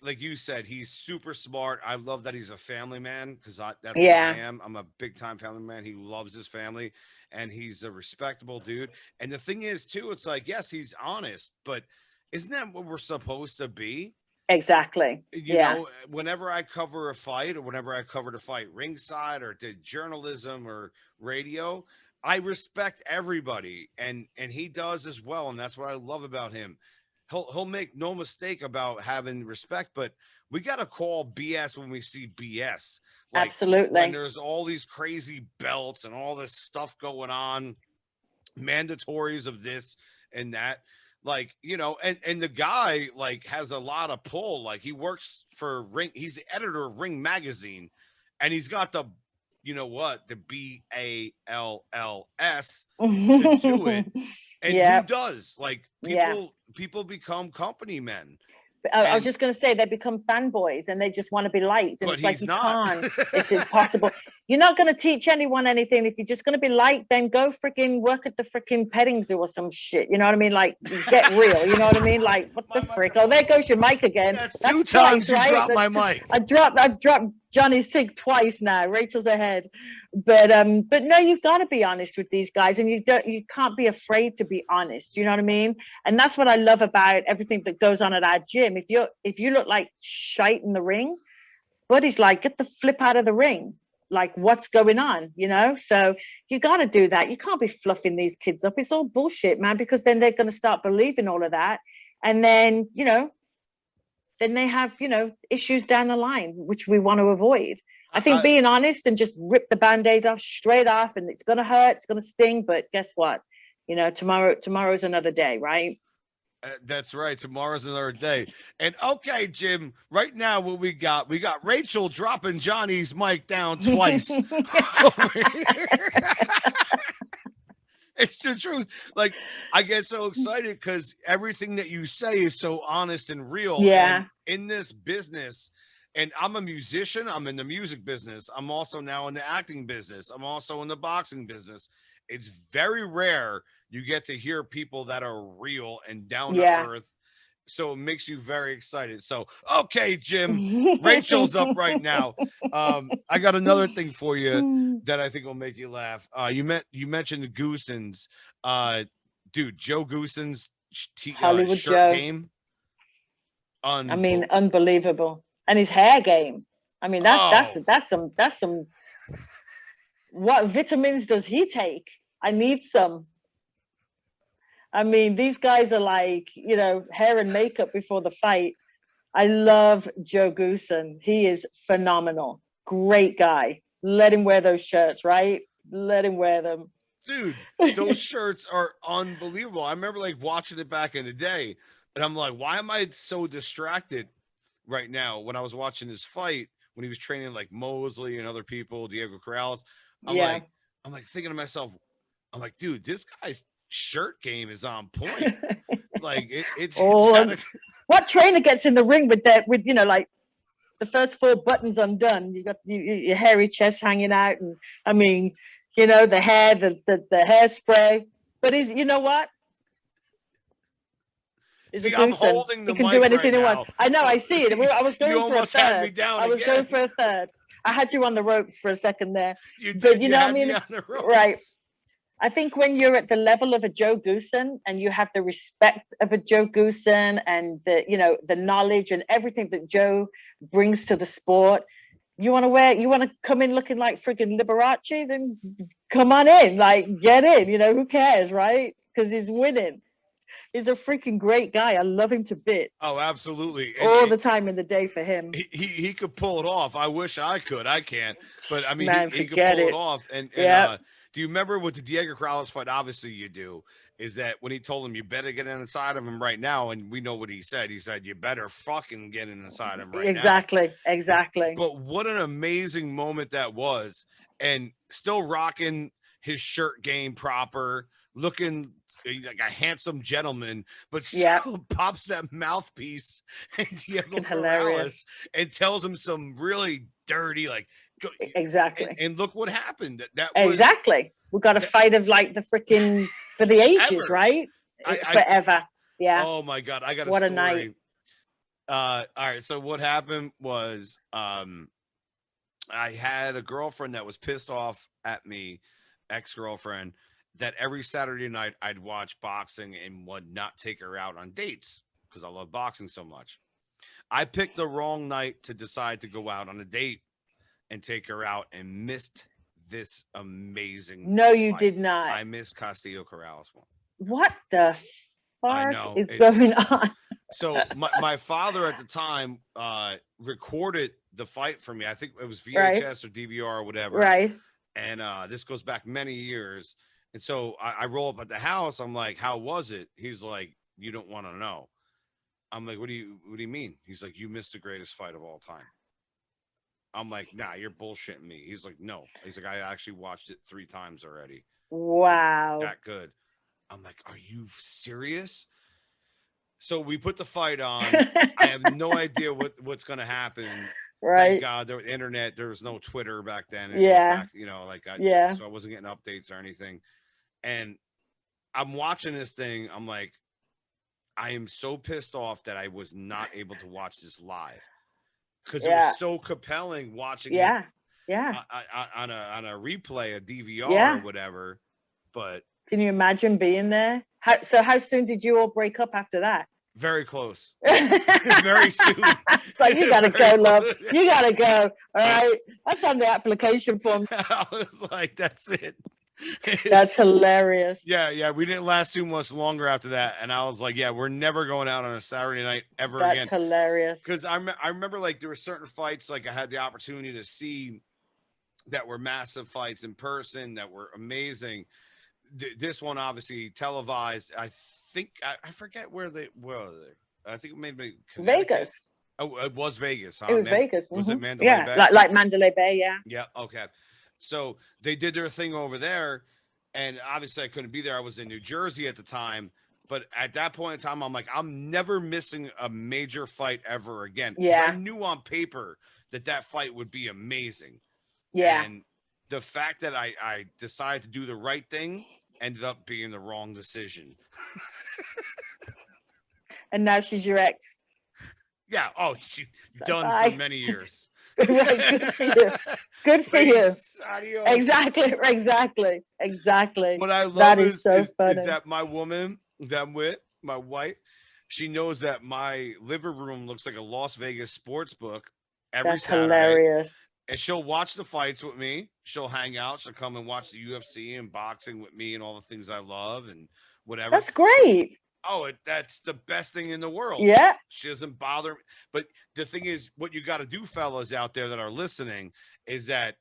Speaker 1: like you said, he's super smart. I love that he's a family man, because that's what I am. I'm a big time family man. He loves his family, and he's a respectable dude. And the thing is, too, it's like, yes, he's honest, but isn't that what we're supposed to be?
Speaker 2: Exactly.
Speaker 1: Whenever I cover a fight, or whenever I covered a fight ringside, or did journalism or radio, I respect everybody, and he does as well, and that's what I love about him. He'll make no mistake about having respect, but we got to call BS when we see BS. Like,
Speaker 2: absolutely.
Speaker 1: When there's all these crazy belts and all this stuff going on, mandatories of this and that, like, and the guy, like, has a lot of pull. Like, he works for Ring. He's the editor of Ring Magazine, and he's got the BALLS to do it. And who does? Like, people become company men.
Speaker 2: I was just going to say, they become fanboys and they just want to be liked. And it's like, you can't. It's impossible. You're not going to teach anyone anything. If you're just going to be liked, then go freaking work at the freaking petting zoo or some shit. You know what I mean? Like, get real. You know what I mean? Like, what the frick? Oh, there goes your mic again.
Speaker 1: That's two times twice, right? You dropped my mic.
Speaker 2: I dropped Johnny Sig twice now. Rachel's ahead. But no, you've got to be honest with these guys, and you can't be afraid to be honest. You know what I mean? And that's what I love about everything that goes on at our gym. If you look like shite in the ring, Buddy's like, get the flip out of the ring. Like, what's going on? So you got to do that. You can't be fluffing these kids up. It's all bullshit, man, because then they're going to start believing all of that. And then, then they have, issues down the line, which we want to avoid. I think being honest and just rip the Band-Aid off straight off, and it's going to hurt, it's going to sting, but guess what? Tomorrow's another day, right?
Speaker 1: That's right. Tomorrow's another day. And okay, Jim, right now what we got Rachel dropping Johnny's mic down twice. It's the truth. Like, I get so excited because everything that you say is so honest and real.
Speaker 2: Yeah.
Speaker 1: And in this business, and I'm a musician, I'm in the music business. I'm also now in the acting business. I'm also in the boxing business. It's very rare you get to hear people that are real and down to earth. So it makes you very excited. So, okay, Jim, Rachel's up right now. I got another thing for you that I think will make you laugh. You mentioned the Goosens. Dude, Joe Goosens
Speaker 2: Hollywood
Speaker 1: shirt
Speaker 2: Joe
Speaker 1: game.
Speaker 2: I mean, unbelievable. And his hair game. I mean, that's some What vitamins does he take? I need some. I mean, these guys are like, hair and makeup before the fight. I love Joe Goosen. He is phenomenal. Great guy. Let him wear those shirts, right? Let him wear them.
Speaker 1: Dude, those shirts are unbelievable. I remember like watching it back in the day, and I'm like, why am I so distracted right now when I was watching this fight when he was training like Mosley and other people, Diego Corrales? I'm
Speaker 2: Yeah.
Speaker 1: like, I'm like thinking to myself, I'm like, dude, this guy's shirt game is on point. Like it's kind of
Speaker 2: what trainer gets in the ring with that with like the first 4 buttons undone? You got your hairy chest hanging out, and I mean, the hair, the hairspray. But he's, you know what?
Speaker 1: See, I'm holding the
Speaker 2: he can
Speaker 1: mic
Speaker 2: do anything
Speaker 1: right
Speaker 2: he
Speaker 1: now.
Speaker 2: wants. I know, I see it. I was going
Speaker 1: You
Speaker 2: for a
Speaker 1: almost had me
Speaker 2: third.
Speaker 1: down
Speaker 2: I was
Speaker 1: again.
Speaker 2: going for a third. I had you on the ropes for a second there.
Speaker 1: You did.
Speaker 2: But
Speaker 1: you
Speaker 2: know
Speaker 1: had
Speaker 2: what I mean?
Speaker 1: Me on the ropes.
Speaker 2: Right. I think when you're at the level of a Joe Goosen and you have the respect of a Joe Goosen and the knowledge and everything that Joe brings to the sport, you want to come in looking like freaking Liberace, then come on in, like get in, who cares, right? Because he's winning. He's a freaking great guy. I love him to bits.
Speaker 1: Oh, absolutely.
Speaker 2: All the time in the day for him.
Speaker 1: He could pull it off. I wish I could. I can't. But I mean,
Speaker 2: Man,
Speaker 1: he could pull it off. And
Speaker 2: yep.
Speaker 1: Do you remember with the Diego Corrales fight? Obviously you do. Is that when he told him, you better get inside of him right now? And we know what he said. He said, you better fucking get inside him right
Speaker 2: now. Exactly.
Speaker 1: But what an amazing moment that was. And still rocking his shirt game proper, looking like a handsome gentleman, but still pops that mouthpiece and Diego Corrales and tells him some really dirty, like,
Speaker 2: exactly.
Speaker 1: And look what happened. That
Speaker 2: exactly. We got a fight of like the freaking for the ages,
Speaker 1: ever.
Speaker 2: right? Forever. Yeah.
Speaker 1: Oh my God. I got
Speaker 2: what
Speaker 1: a story.
Speaker 2: A night.
Speaker 1: All right. So what happened was I had a girlfriend that was pissed off at me, ex-girlfriend, that every Saturday night I'd watch boxing and would not take her out on dates because I love boxing so much. I picked the wrong night to decide to go out on a date and take her out and missed this amazing.
Speaker 2: No, you fight. Did not.
Speaker 1: I missed Castillo Corrales one.
Speaker 2: What the fuck is going on?
Speaker 1: So my father at the time recorded the fight for me. I think it was VHS or DVR or whatever.
Speaker 2: Right.
Speaker 1: And this goes back many years. And so I roll up at the house. I'm like, how was it? He's like, you don't want to know. I'm like, what do you mean? He's like, you missed the greatest fight of all time. I'm like, nah, you're bullshitting me. He's like, no. He's like, I actually watched it 3 times already.
Speaker 2: Wow.
Speaker 1: That good. I'm like, are you serious? So we put the fight on. I have no idea what's going to happen.
Speaker 2: Right.
Speaker 1: Thank God, there was internet. There was no Twitter back then.
Speaker 2: Back,
Speaker 1: so I wasn't getting updates or anything. And I'm watching this thing. I'm like, I am so pissed off that I was not able to watch this live because it was so compelling watching it. On a replay, a DVR or whatever. But
Speaker 2: can you imagine being there? How soon did you all break up after that?
Speaker 1: Very close. Very soon.
Speaker 2: It's like, you gotta go, love. You gotta go. All right. That's on the application form.
Speaker 1: I was like, that's it.
Speaker 2: That's hilarious.
Speaker 1: Yeah. We didn't last too much longer after that. And I was like, yeah, we're never going out on a Saturday night ever again.
Speaker 2: That's hilarious.
Speaker 1: Because I remember like there were certain fights like I had the opportunity to see that were massive fights in person that were amazing. This one obviously televised. I think I forget where they were. I think it may be
Speaker 2: Vegas.
Speaker 1: Oh, it was Vegas. Huh?
Speaker 2: It was Vegas.
Speaker 1: Was it Mandalay Bay?
Speaker 2: Like Mandalay Bay. Yeah.
Speaker 1: Yeah. Okay. So they did their thing over there, and obviously I couldn't be there. I was in New Jersey at the time, but at that point in time, I'm like, I'm never missing a major fight ever again.
Speaker 2: Yeah.
Speaker 1: I knew on paper that fight would be amazing.
Speaker 2: Yeah.
Speaker 1: And the fact that I decided to do the right thing ended up being the wrong decision.
Speaker 2: And now she's your ex.
Speaker 1: Yeah. Oh, she's done for many years.
Speaker 2: Right, good for you. Good for you.
Speaker 1: Adios.
Speaker 2: Exactly.
Speaker 1: What I love
Speaker 2: that
Speaker 1: is
Speaker 2: funny.
Speaker 1: Is that my woman that I'm with, my wife, she knows that my living room looks like a Las Vegas sports book every Saturday.
Speaker 2: Hilarious.
Speaker 1: and she'll watch the fights with me. She'll hang out. She'll come and watch the UFC and boxing with me and all the things I love and whatever.
Speaker 2: That's great.
Speaker 1: Oh, that's the best thing in the world.
Speaker 2: Yeah.
Speaker 1: She doesn't bother me. But the thing is, what you got to do, fellas out there that are listening, is that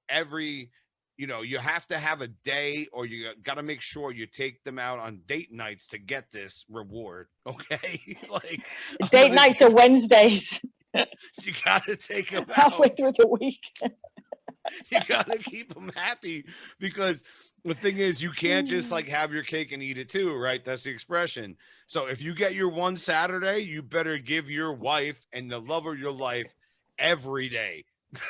Speaker 1: every, you have to have a day, or you got to make sure you take them out on date nights to get this reward. Okay. Like,
Speaker 2: Date nights are Wednesdays.
Speaker 1: You got to take them
Speaker 2: halfway
Speaker 1: out.
Speaker 2: through the week.
Speaker 1: You got to keep them happy, because the thing is, you can't just like have your cake and eat it too, right? That's the expression. So if you get your one Saturday, you better give your wife and the love of your life every day.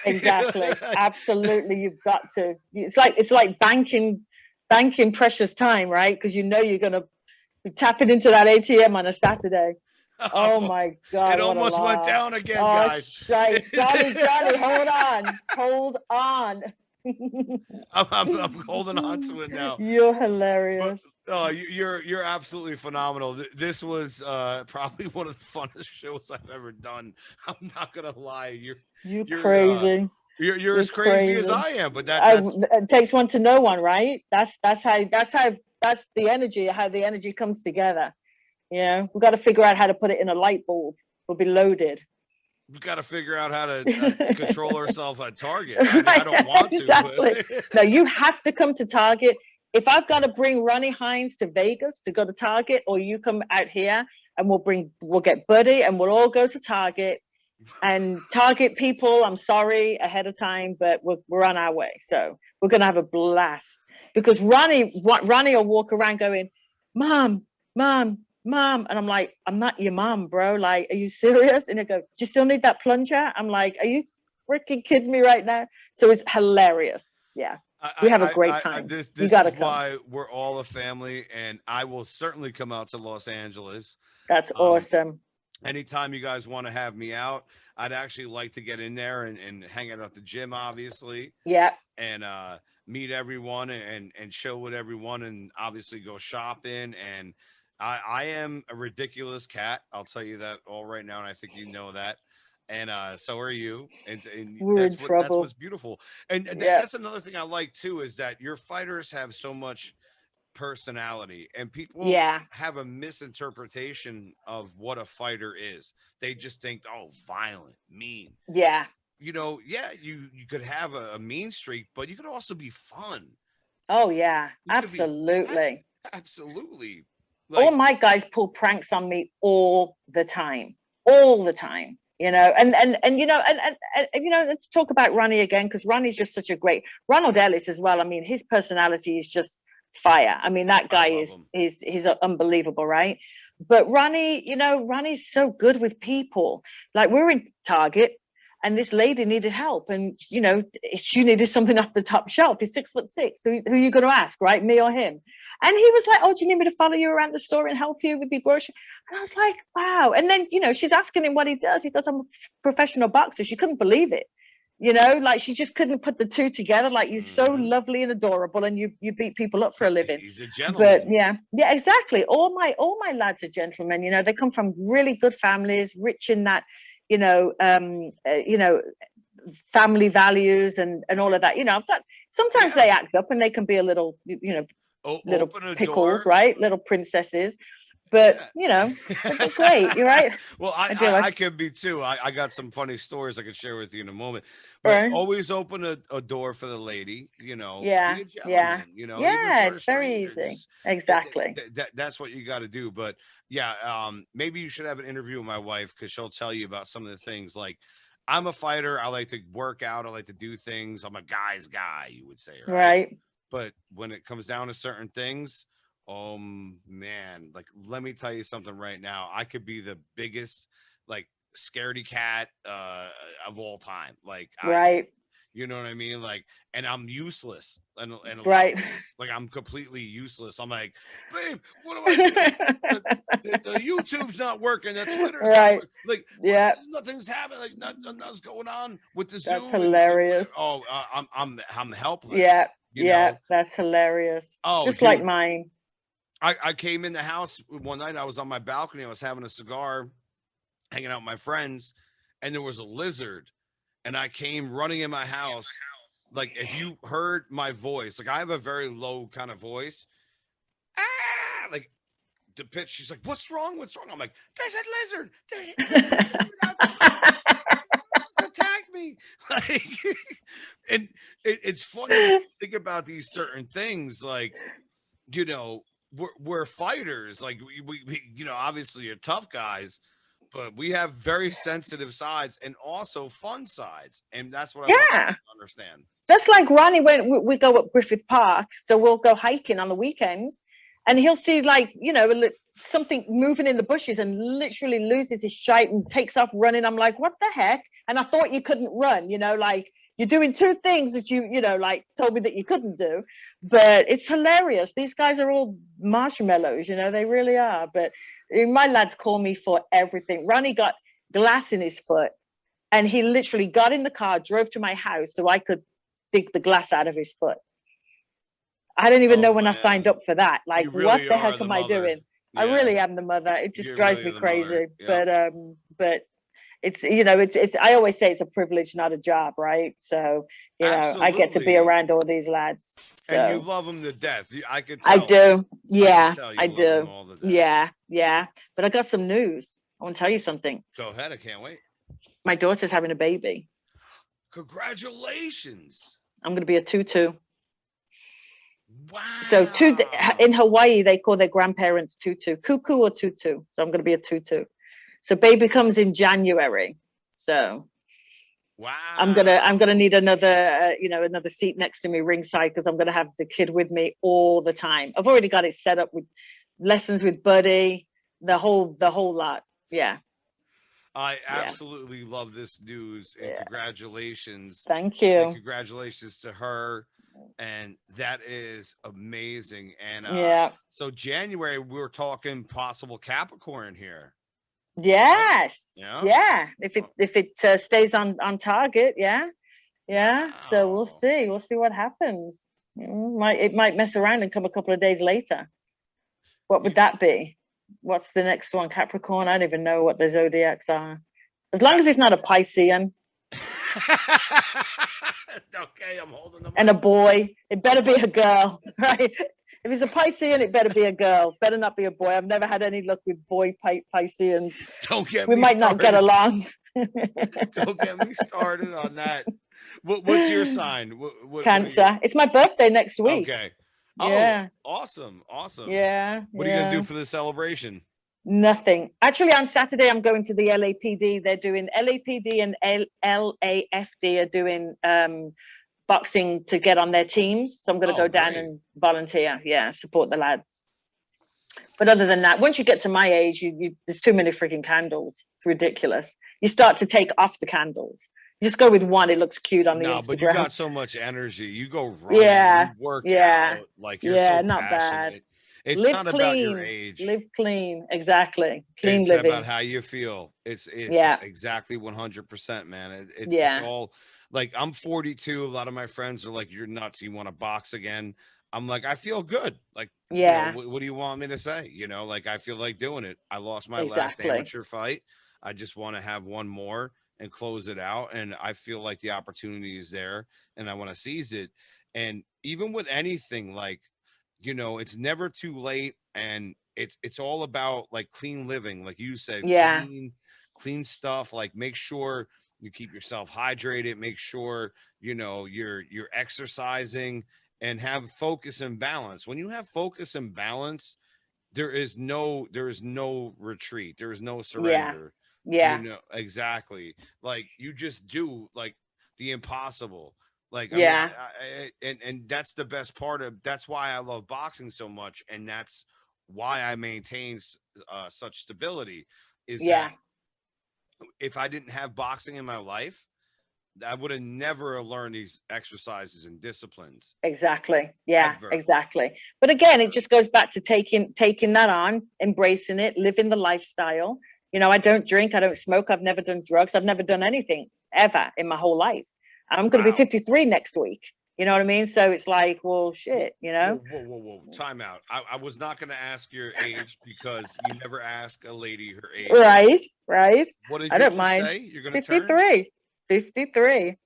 Speaker 2: Exactly. Absolutely. You've got to. It's like banking precious time, right? Because you're going to be tapping into that ATM on a Saturday. Oh my God!
Speaker 1: It almost went down again, guys.
Speaker 2: Shite. Johnny, hold on.
Speaker 1: I'm holding on to it now.
Speaker 2: You're hilarious.
Speaker 1: But, you're absolutely phenomenal. This was probably one of the funnest shows I've ever done. I'm not gonna lie. You're
Speaker 2: crazy.
Speaker 1: You're as crazy as I am. But
Speaker 2: it takes one to know one, right? That's the energy. How the energy comes together. We've got to figure out how to put it in a light bulb. We'll be loaded.
Speaker 1: We've got to figure out how to control ourselves at Target. I don't want to.
Speaker 2: Exactly. No, you have to come to Target. If I've got to bring Ronnie Hines to Vegas to go to Target, or you come out here and we'll get Buddy and we'll all go to Target. And Target people, I'm sorry ahead of time, but we're on our way. So we're going to have a blast, because Ronnie will walk around going, Mom. And I'm like, I'm not your mom, bro. Like, are you serious? And he'll go, do you still need that plunger? I'm like, are you freaking kidding me right now? So it's hilarious. Yeah. We have a great time.
Speaker 1: This is why we're all a family, and I will certainly come out to Los Angeles.
Speaker 2: That's awesome.
Speaker 1: Anytime you guys want to have me out, I'd actually like to get in there and hang out at the gym, obviously.
Speaker 2: Yeah.
Speaker 1: And meet everyone and chill with everyone, and obviously go shopping. And I am a ridiculous cat. I'll tell you that all right now, and I think you know that. And so are you. And that's what's beautiful. And that's another thing I like too, is that your fighters have so much personality, and people have a misinterpretation of what a fighter is. They just think, oh, violent, mean.
Speaker 2: Yeah.
Speaker 1: You could have a mean streak, but you could also be fun.
Speaker 2: Oh yeah, absolutely.
Speaker 1: Absolutely.
Speaker 2: Like, all my guys pull pranks on me all the time. And let's talk about Ronnie again, because Ronnie's just such a great Ronald Ellis as well. I mean, his personality is just fire. I mean, that guy he's unbelievable, right? But Ronnie's so good with people. Like, we're in Target, and this lady needed help, and she needed something off the top shelf. He's 6'6". So who are you going to ask, right? Me or him? And he was like, oh, do you need me to follow you around the store and help you with your grocery? And I was like, wow. And then, she's asking him what he does. He goes, I'm a professional boxer. She couldn't believe it. Like, she just couldn't put the two together. Like, you're so lovely and adorable, and you beat people up for a living.
Speaker 1: He's a gentleman.
Speaker 2: But yeah, exactly. All my lads are gentlemen. They come from really good families, rich in that, family values and all of that. I've got, sometimes they act up and they can be a little, little pickles, door. Right? Little princesses. But they're great. You're right.
Speaker 1: Well, I could be too. I got some funny stories I could share with you in a moment. But always open a door for the lady.
Speaker 2: Yeah. It's very easy. Exactly.
Speaker 1: That's what you got to do. But yeah, maybe you should have an interview with my wife, because she'll tell you about some of the things. Like, I'm a fighter. I like to work out. I like to do things. I'm a guy's guy, you would say, right?
Speaker 2: Right.
Speaker 1: But when it comes down to certain things, oh man, like, let me tell you something right now. I could be the biggest, like, scaredy cat of all time. Like,
Speaker 2: right.
Speaker 1: You know what I mean? Like, and I'm useless. And
Speaker 2: right.
Speaker 1: Like, I'm completely useless. I'm like, babe, what do I do? the YouTube's not working. The Twitter's not working. Like, nothing's happening. Like, nothing's going on with the Zoom.
Speaker 2: That's hilarious.
Speaker 1: I'm helpless.
Speaker 2: Yeah, that's hilarious. Oh, just dude, like mine.
Speaker 1: I came in the house one night. I was on my balcony. I was having a cigar, hanging out with my friends, and there was a lizard. and I came running in my house. Like if you heard my voice, like I have a very low kind of voice. Ah, like the pitch. She's like, "What's wrong? What's wrong?" I'm like, "There's a lizard. There's a lizard outside. Attack me!" Like, and it's funny when you think about these certain things. Like, you know, we're fighters. Like we obviously are tough guys, but we have very sensitive sides and also fun sides, and that's what I want
Speaker 2: Yeah.
Speaker 1: to understand.
Speaker 2: That's like Ronnie when we go up Griffith Park. So we'll go hiking on the weekends and he'll see like, something moving in the bushes and literally loses his shite and takes off running. I'm like, what the heck? And I thought you couldn't run, like you're doing two things that like told me that you couldn't do. But it's hilarious. These guys are all marshmallows, they really are. But my lads call me for everything. Ronnie got glass in his foot and he literally got in the car, drove to my house so I could dig the glass out of his foot. I don't even
Speaker 1: Oh
Speaker 2: know when I
Speaker 1: man,
Speaker 2: signed up for that. Like,
Speaker 1: you
Speaker 2: what
Speaker 1: really
Speaker 2: the
Speaker 1: are
Speaker 2: heck
Speaker 1: the
Speaker 2: am I
Speaker 1: mother.
Speaker 2: doing? I
Speaker 1: Yeah,
Speaker 2: really am the mother. It just
Speaker 1: you're
Speaker 2: drives
Speaker 1: really
Speaker 2: me
Speaker 1: the mother.
Speaker 2: crazy.
Speaker 1: Yep.
Speaker 2: But it's it's I always say it's a privilege, not a job, right? So, I get to be
Speaker 1: Absolutely.
Speaker 2: around all these lads.
Speaker 1: And you
Speaker 2: So
Speaker 1: love them to death. I could
Speaker 2: I
Speaker 1: tell.
Speaker 2: do.
Speaker 1: I could
Speaker 2: Yeah,
Speaker 1: tell you
Speaker 2: I
Speaker 1: love them
Speaker 2: do.
Speaker 1: all to death.
Speaker 2: Yeah, yeah. But I got some news. I want to tell you something.
Speaker 1: Go ahead. I can't wait.
Speaker 2: My daughter's having a baby.
Speaker 1: Congratulations.
Speaker 2: I'm going to be a tutu. So in
Speaker 1: Wow.
Speaker 2: Hawaii, they call their grandparents tutu, cuckoo or tutu. So I'm going to be a tutu. So baby comes in January. So I'm gonna
Speaker 1: Wow.
Speaker 2: need another another seat next to me ringside because I'm gonna have the kid with me all the time. I've already got it set up with lessons with Buddy, the whole lot. Yeah,
Speaker 1: I
Speaker 2: yeah,
Speaker 1: absolutely love this news and
Speaker 2: yeah.
Speaker 1: congratulations.
Speaker 2: Thank
Speaker 1: And
Speaker 2: you.
Speaker 1: congratulations to her. And that is amazing. And
Speaker 2: Yeah.
Speaker 1: so January, we were talking possible Capricorn here. Yep.
Speaker 2: Yes.
Speaker 1: Yep.
Speaker 2: Yeah. If it
Speaker 1: Oh,
Speaker 2: if it stays on target, yeah, yeah. So we'll
Speaker 1: wow.
Speaker 2: see. We'll see what happens. It might mess around and come a couple of days later. What
Speaker 1: You,
Speaker 2: would that be? What's the next one? Capricorn? I don't even know what the zodiacs are. As long
Speaker 1: I,
Speaker 2: as it's not a Piscean
Speaker 1: okay, I'm holding the
Speaker 2: and a
Speaker 1: mic.
Speaker 2: boy, it better be a girl, right? If it's a Piscean, it better be a girl. Better not be a boy. I've never had any luck with boy Pisceans.
Speaker 1: Don't get
Speaker 2: We
Speaker 1: me
Speaker 2: might not get
Speaker 1: started.
Speaker 2: along.
Speaker 1: Don't get me started on that. What's your sign? What are you?
Speaker 2: Cancer. It's my birthday next week.
Speaker 1: Okay. Oh,
Speaker 2: Yeah,
Speaker 1: awesome. Awesome.
Speaker 2: yeah,
Speaker 1: What are you going to do
Speaker 2: yeah.
Speaker 1: for the celebration?
Speaker 2: Nothing. Actually, on Saturday, I'm going to the LAPD. They're doing LAPD and LAFD are doing boxing to get on their teams. So I'm going to
Speaker 1: Oh,
Speaker 2: go down
Speaker 1: great.
Speaker 2: and volunteer. Yeah, support the lads. But other than that, once you get to my age, there's too many freaking candles. It's ridiculous. You start to take off the candles. You just go with one. It looks cute on the
Speaker 1: No, but you
Speaker 2: Instagram.
Speaker 1: got so much energy. You go running,
Speaker 2: Yeah,
Speaker 1: you work
Speaker 2: yeah,
Speaker 1: out, like you're
Speaker 2: yeah.
Speaker 1: so
Speaker 2: Not bad.
Speaker 1: passionate. It's
Speaker 2: Live
Speaker 1: not about your
Speaker 2: clean.
Speaker 1: age.
Speaker 2: Live clean. Exactly. Clean
Speaker 1: It's about
Speaker 2: living.
Speaker 1: how you feel. It's
Speaker 2: Yeah,
Speaker 1: exactly 100%, man. It's
Speaker 2: yeah,
Speaker 1: all like I'm 42. A lot of my friends are like, "You're nuts. You want to box again?" I'm like, I feel good. Like,
Speaker 2: yeah.
Speaker 1: what do you want me to say? Like I feel like doing it. I lost my last
Speaker 2: Exactly.
Speaker 1: amateur fight. I just want to have one more and close it out. And I feel like the opportunity is there, and I want to seize it. And even with anything, like it's never too late, and it's all about like clean living, like you said,
Speaker 2: Yeah,
Speaker 1: clean stuff. Like make sure you keep yourself hydrated, make sure you're exercising, and have focus and balance. When you have focus and balance, there is no retreat, there is no
Speaker 2: yeah,
Speaker 1: surrender.
Speaker 2: yeah,
Speaker 1: Exactly. Like you just do like the impossible. Like I mean,
Speaker 2: yeah,
Speaker 1: and that's the best part of. That's why I love boxing so much, and that's why I maintain such stability. Is that
Speaker 2: yeah.
Speaker 1: if I didn't have boxing in my life, I would have never learned these exercises and disciplines
Speaker 2: Exactly. Yeah,
Speaker 1: ever.
Speaker 2: exactly. But again, it
Speaker 1: Ever.
Speaker 2: just goes back to taking that on, embracing it, living the lifestyle. I don't drink, I don't smoke, I've never done drugs, I've never done anything ever in my whole life. I'm going to be
Speaker 1: Wow.
Speaker 2: 53 next week. You know what I mean? So it's like, well,
Speaker 1: Whoa,
Speaker 2: shit,
Speaker 1: whoa. Time out. I was not going to ask your age because you never ask a lady her age.
Speaker 2: Right, right.
Speaker 1: What did
Speaker 2: I
Speaker 1: you
Speaker 2: don't
Speaker 1: just
Speaker 2: mind.
Speaker 1: say? You're going to turn?
Speaker 2: 53. 53.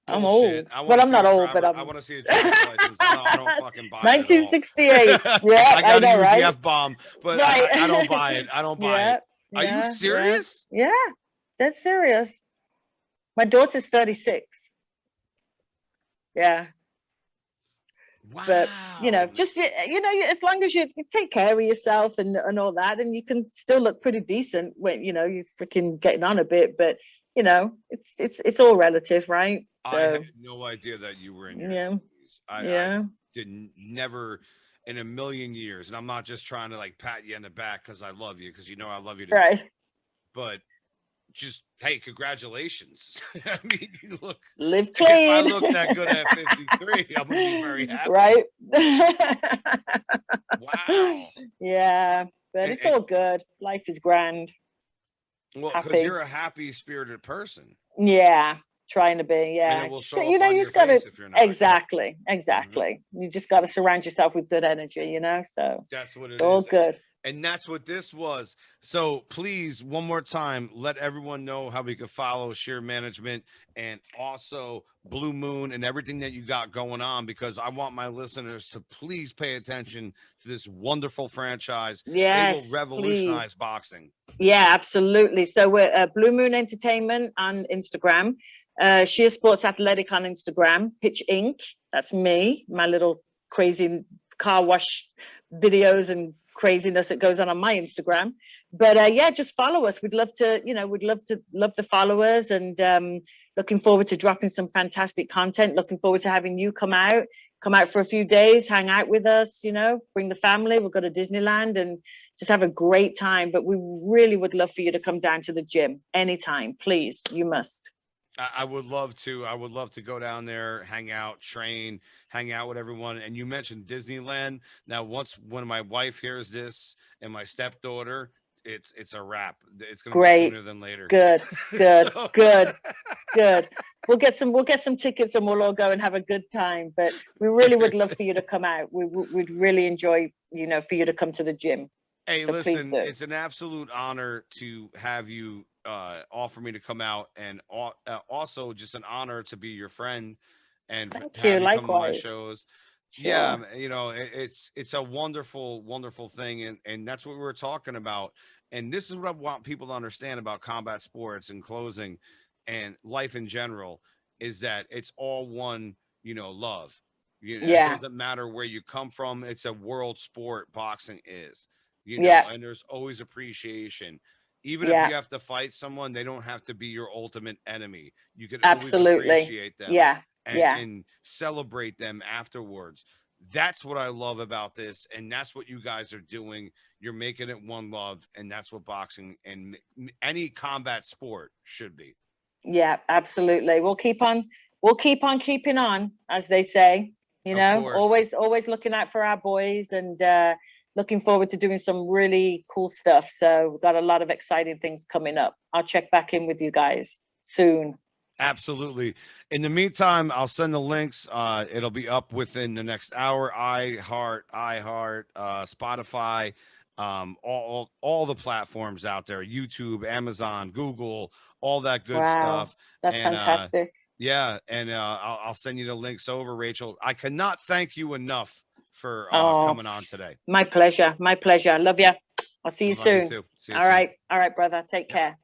Speaker 2: I'm
Speaker 1: Bullshit.
Speaker 2: old.
Speaker 1: I want
Speaker 2: Well,
Speaker 1: to
Speaker 2: I'm
Speaker 1: see
Speaker 2: not
Speaker 1: a
Speaker 2: old, but
Speaker 1: driver. I
Speaker 2: I'm
Speaker 1: want to see a driver's license. I don't fucking buy it at all.
Speaker 2: 1968. Yeah,
Speaker 1: I
Speaker 2: I
Speaker 1: gotta
Speaker 2: know,
Speaker 1: use the
Speaker 2: right?
Speaker 1: F bomb, but I don't
Speaker 2: Right.
Speaker 1: buy it. I don't buy
Speaker 2: Yeah,
Speaker 1: it. Are you
Speaker 2: yeah, yeah,
Speaker 1: serious?
Speaker 2: yeah. That's serious. My daughter's 36. Yeah. But
Speaker 1: Wow.
Speaker 2: just as long as you take care of yourself and all that, and you can still look pretty decent when you're freaking getting on a bit. But it's all relative, right?
Speaker 1: I had
Speaker 2: So
Speaker 1: no idea that you were in your
Speaker 2: yeah,
Speaker 1: 50s. I
Speaker 2: yeah,
Speaker 1: didn't never in a million years, and I'm not just trying to like pat you in the back because I love you, because you know I love you to death.
Speaker 2: right.
Speaker 1: But just hey, congratulations. I mean, you look.
Speaker 2: Live
Speaker 1: If I
Speaker 2: clean,
Speaker 1: look that good at 53, I'm gonna be very happy.
Speaker 2: right?
Speaker 1: Wow.
Speaker 2: Yeah, but it's
Speaker 1: And
Speaker 2: all good. Life is grand.
Speaker 1: well, because
Speaker 2: Happy.
Speaker 1: you're a happy spirited person,
Speaker 2: Yeah, trying to be.
Speaker 1: and
Speaker 2: Yeah,
Speaker 1: it will
Speaker 2: just
Speaker 1: show up on
Speaker 2: you
Speaker 1: your
Speaker 2: just gotta
Speaker 1: face if you're not.
Speaker 2: exactly,
Speaker 1: Hmm.
Speaker 2: exactly. You just gotta surround yourself with good energy. So
Speaker 1: That's what
Speaker 2: it's
Speaker 1: it
Speaker 2: all
Speaker 1: is.
Speaker 2: good.
Speaker 1: And that's what this was. So please, one more time, let everyone know how we can follow Sheer Management and also Blue Moon and everything that you got going on, because I want my listeners to please pay attention to this wonderful franchise. They will
Speaker 2: Yes, please.
Speaker 1: revolutionize boxing.
Speaker 2: Yeah, absolutely. So we're Blue Moon Entertainment on Instagram, Sheer Sports Athletic on Instagram, Pitch Inc. That's me, my little crazy car wash videos and craziness that goes on my Instagram. But yeah, just follow us. We'd love to, we'd love the followers, and looking forward to dropping some fantastic content. Looking forward to having you come out for a few days, hang out with us, bring the family. We'll go to Disneyland and just have a great time. But we really would love for you to come down to the gym anytime. Please, you must.
Speaker 1: I would love to. I would love to go down there, hang out, train, hang out with everyone. And you mentioned Disneyland. Now, once when my wife hears this and my stepdaughter, it's a wrap. It's going to be
Speaker 2: Great.
Speaker 1: sooner than later.
Speaker 2: Good. Good.
Speaker 1: So
Speaker 2: Good. Good. We'll get some tickets and we'll all go and have a good time. But we really would love for you to come out. We'd really enjoy, for you to come to the gym.
Speaker 1: hey,
Speaker 2: So please
Speaker 1: listen,
Speaker 2: do.
Speaker 1: it's an absolute honor to have you offer me to come out, and also just an honor to be your friend and to
Speaker 2: Thank you.
Speaker 1: have you come to my
Speaker 2: Likewise.
Speaker 1: shows. Yeah,
Speaker 2: Sure.
Speaker 1: it's a wonderful, wonderful thing, and that's what we were talking about. And this is what I want people to understand about combat sports and closing and life in general, is that it's all one, love. It
Speaker 2: Yeah.
Speaker 1: doesn't matter where you come from. It's a world sport. Boxing is,
Speaker 2: Yeah.
Speaker 1: and there's always appreciation. Even if
Speaker 2: Yeah.
Speaker 1: you have to fight someone, they don't have to be your ultimate enemy. You can always
Speaker 2: Absolutely.
Speaker 1: appreciate them
Speaker 2: Yeah. Yeah.
Speaker 1: and celebrate them afterwards. That's what I love about this, and that's what you guys are doing. You're making it one love, and that's what boxing and any combat sport should be.
Speaker 2: Yeah, absolutely. We'll keep on keeping on, as they say.
Speaker 1: Of course.
Speaker 2: Always looking out for our boys, and looking forward to doing some really cool stuff. So we've got a lot of exciting things coming up. I'll check back in with you guys soon.
Speaker 1: Absolutely. In the meantime, I'll send the links. It'll be up within the next hour. iHeart, Spotify, all the platforms out there, YouTube, Amazon, Google, all that good
Speaker 2: Wow,
Speaker 1: stuff.
Speaker 2: that's
Speaker 1: And
Speaker 2: fantastic.
Speaker 1: yeah, and I'll send you the links over, Rachel. I cannot thank you enough for
Speaker 2: Oh,
Speaker 1: coming on today.
Speaker 2: my pleasure. My pleasure. I love you. I'll see
Speaker 1: I
Speaker 2: you
Speaker 1: love you
Speaker 2: soon.
Speaker 1: too. See you
Speaker 2: All
Speaker 1: soon.
Speaker 2: right. All right, brother. Take
Speaker 1: Yep.
Speaker 2: care.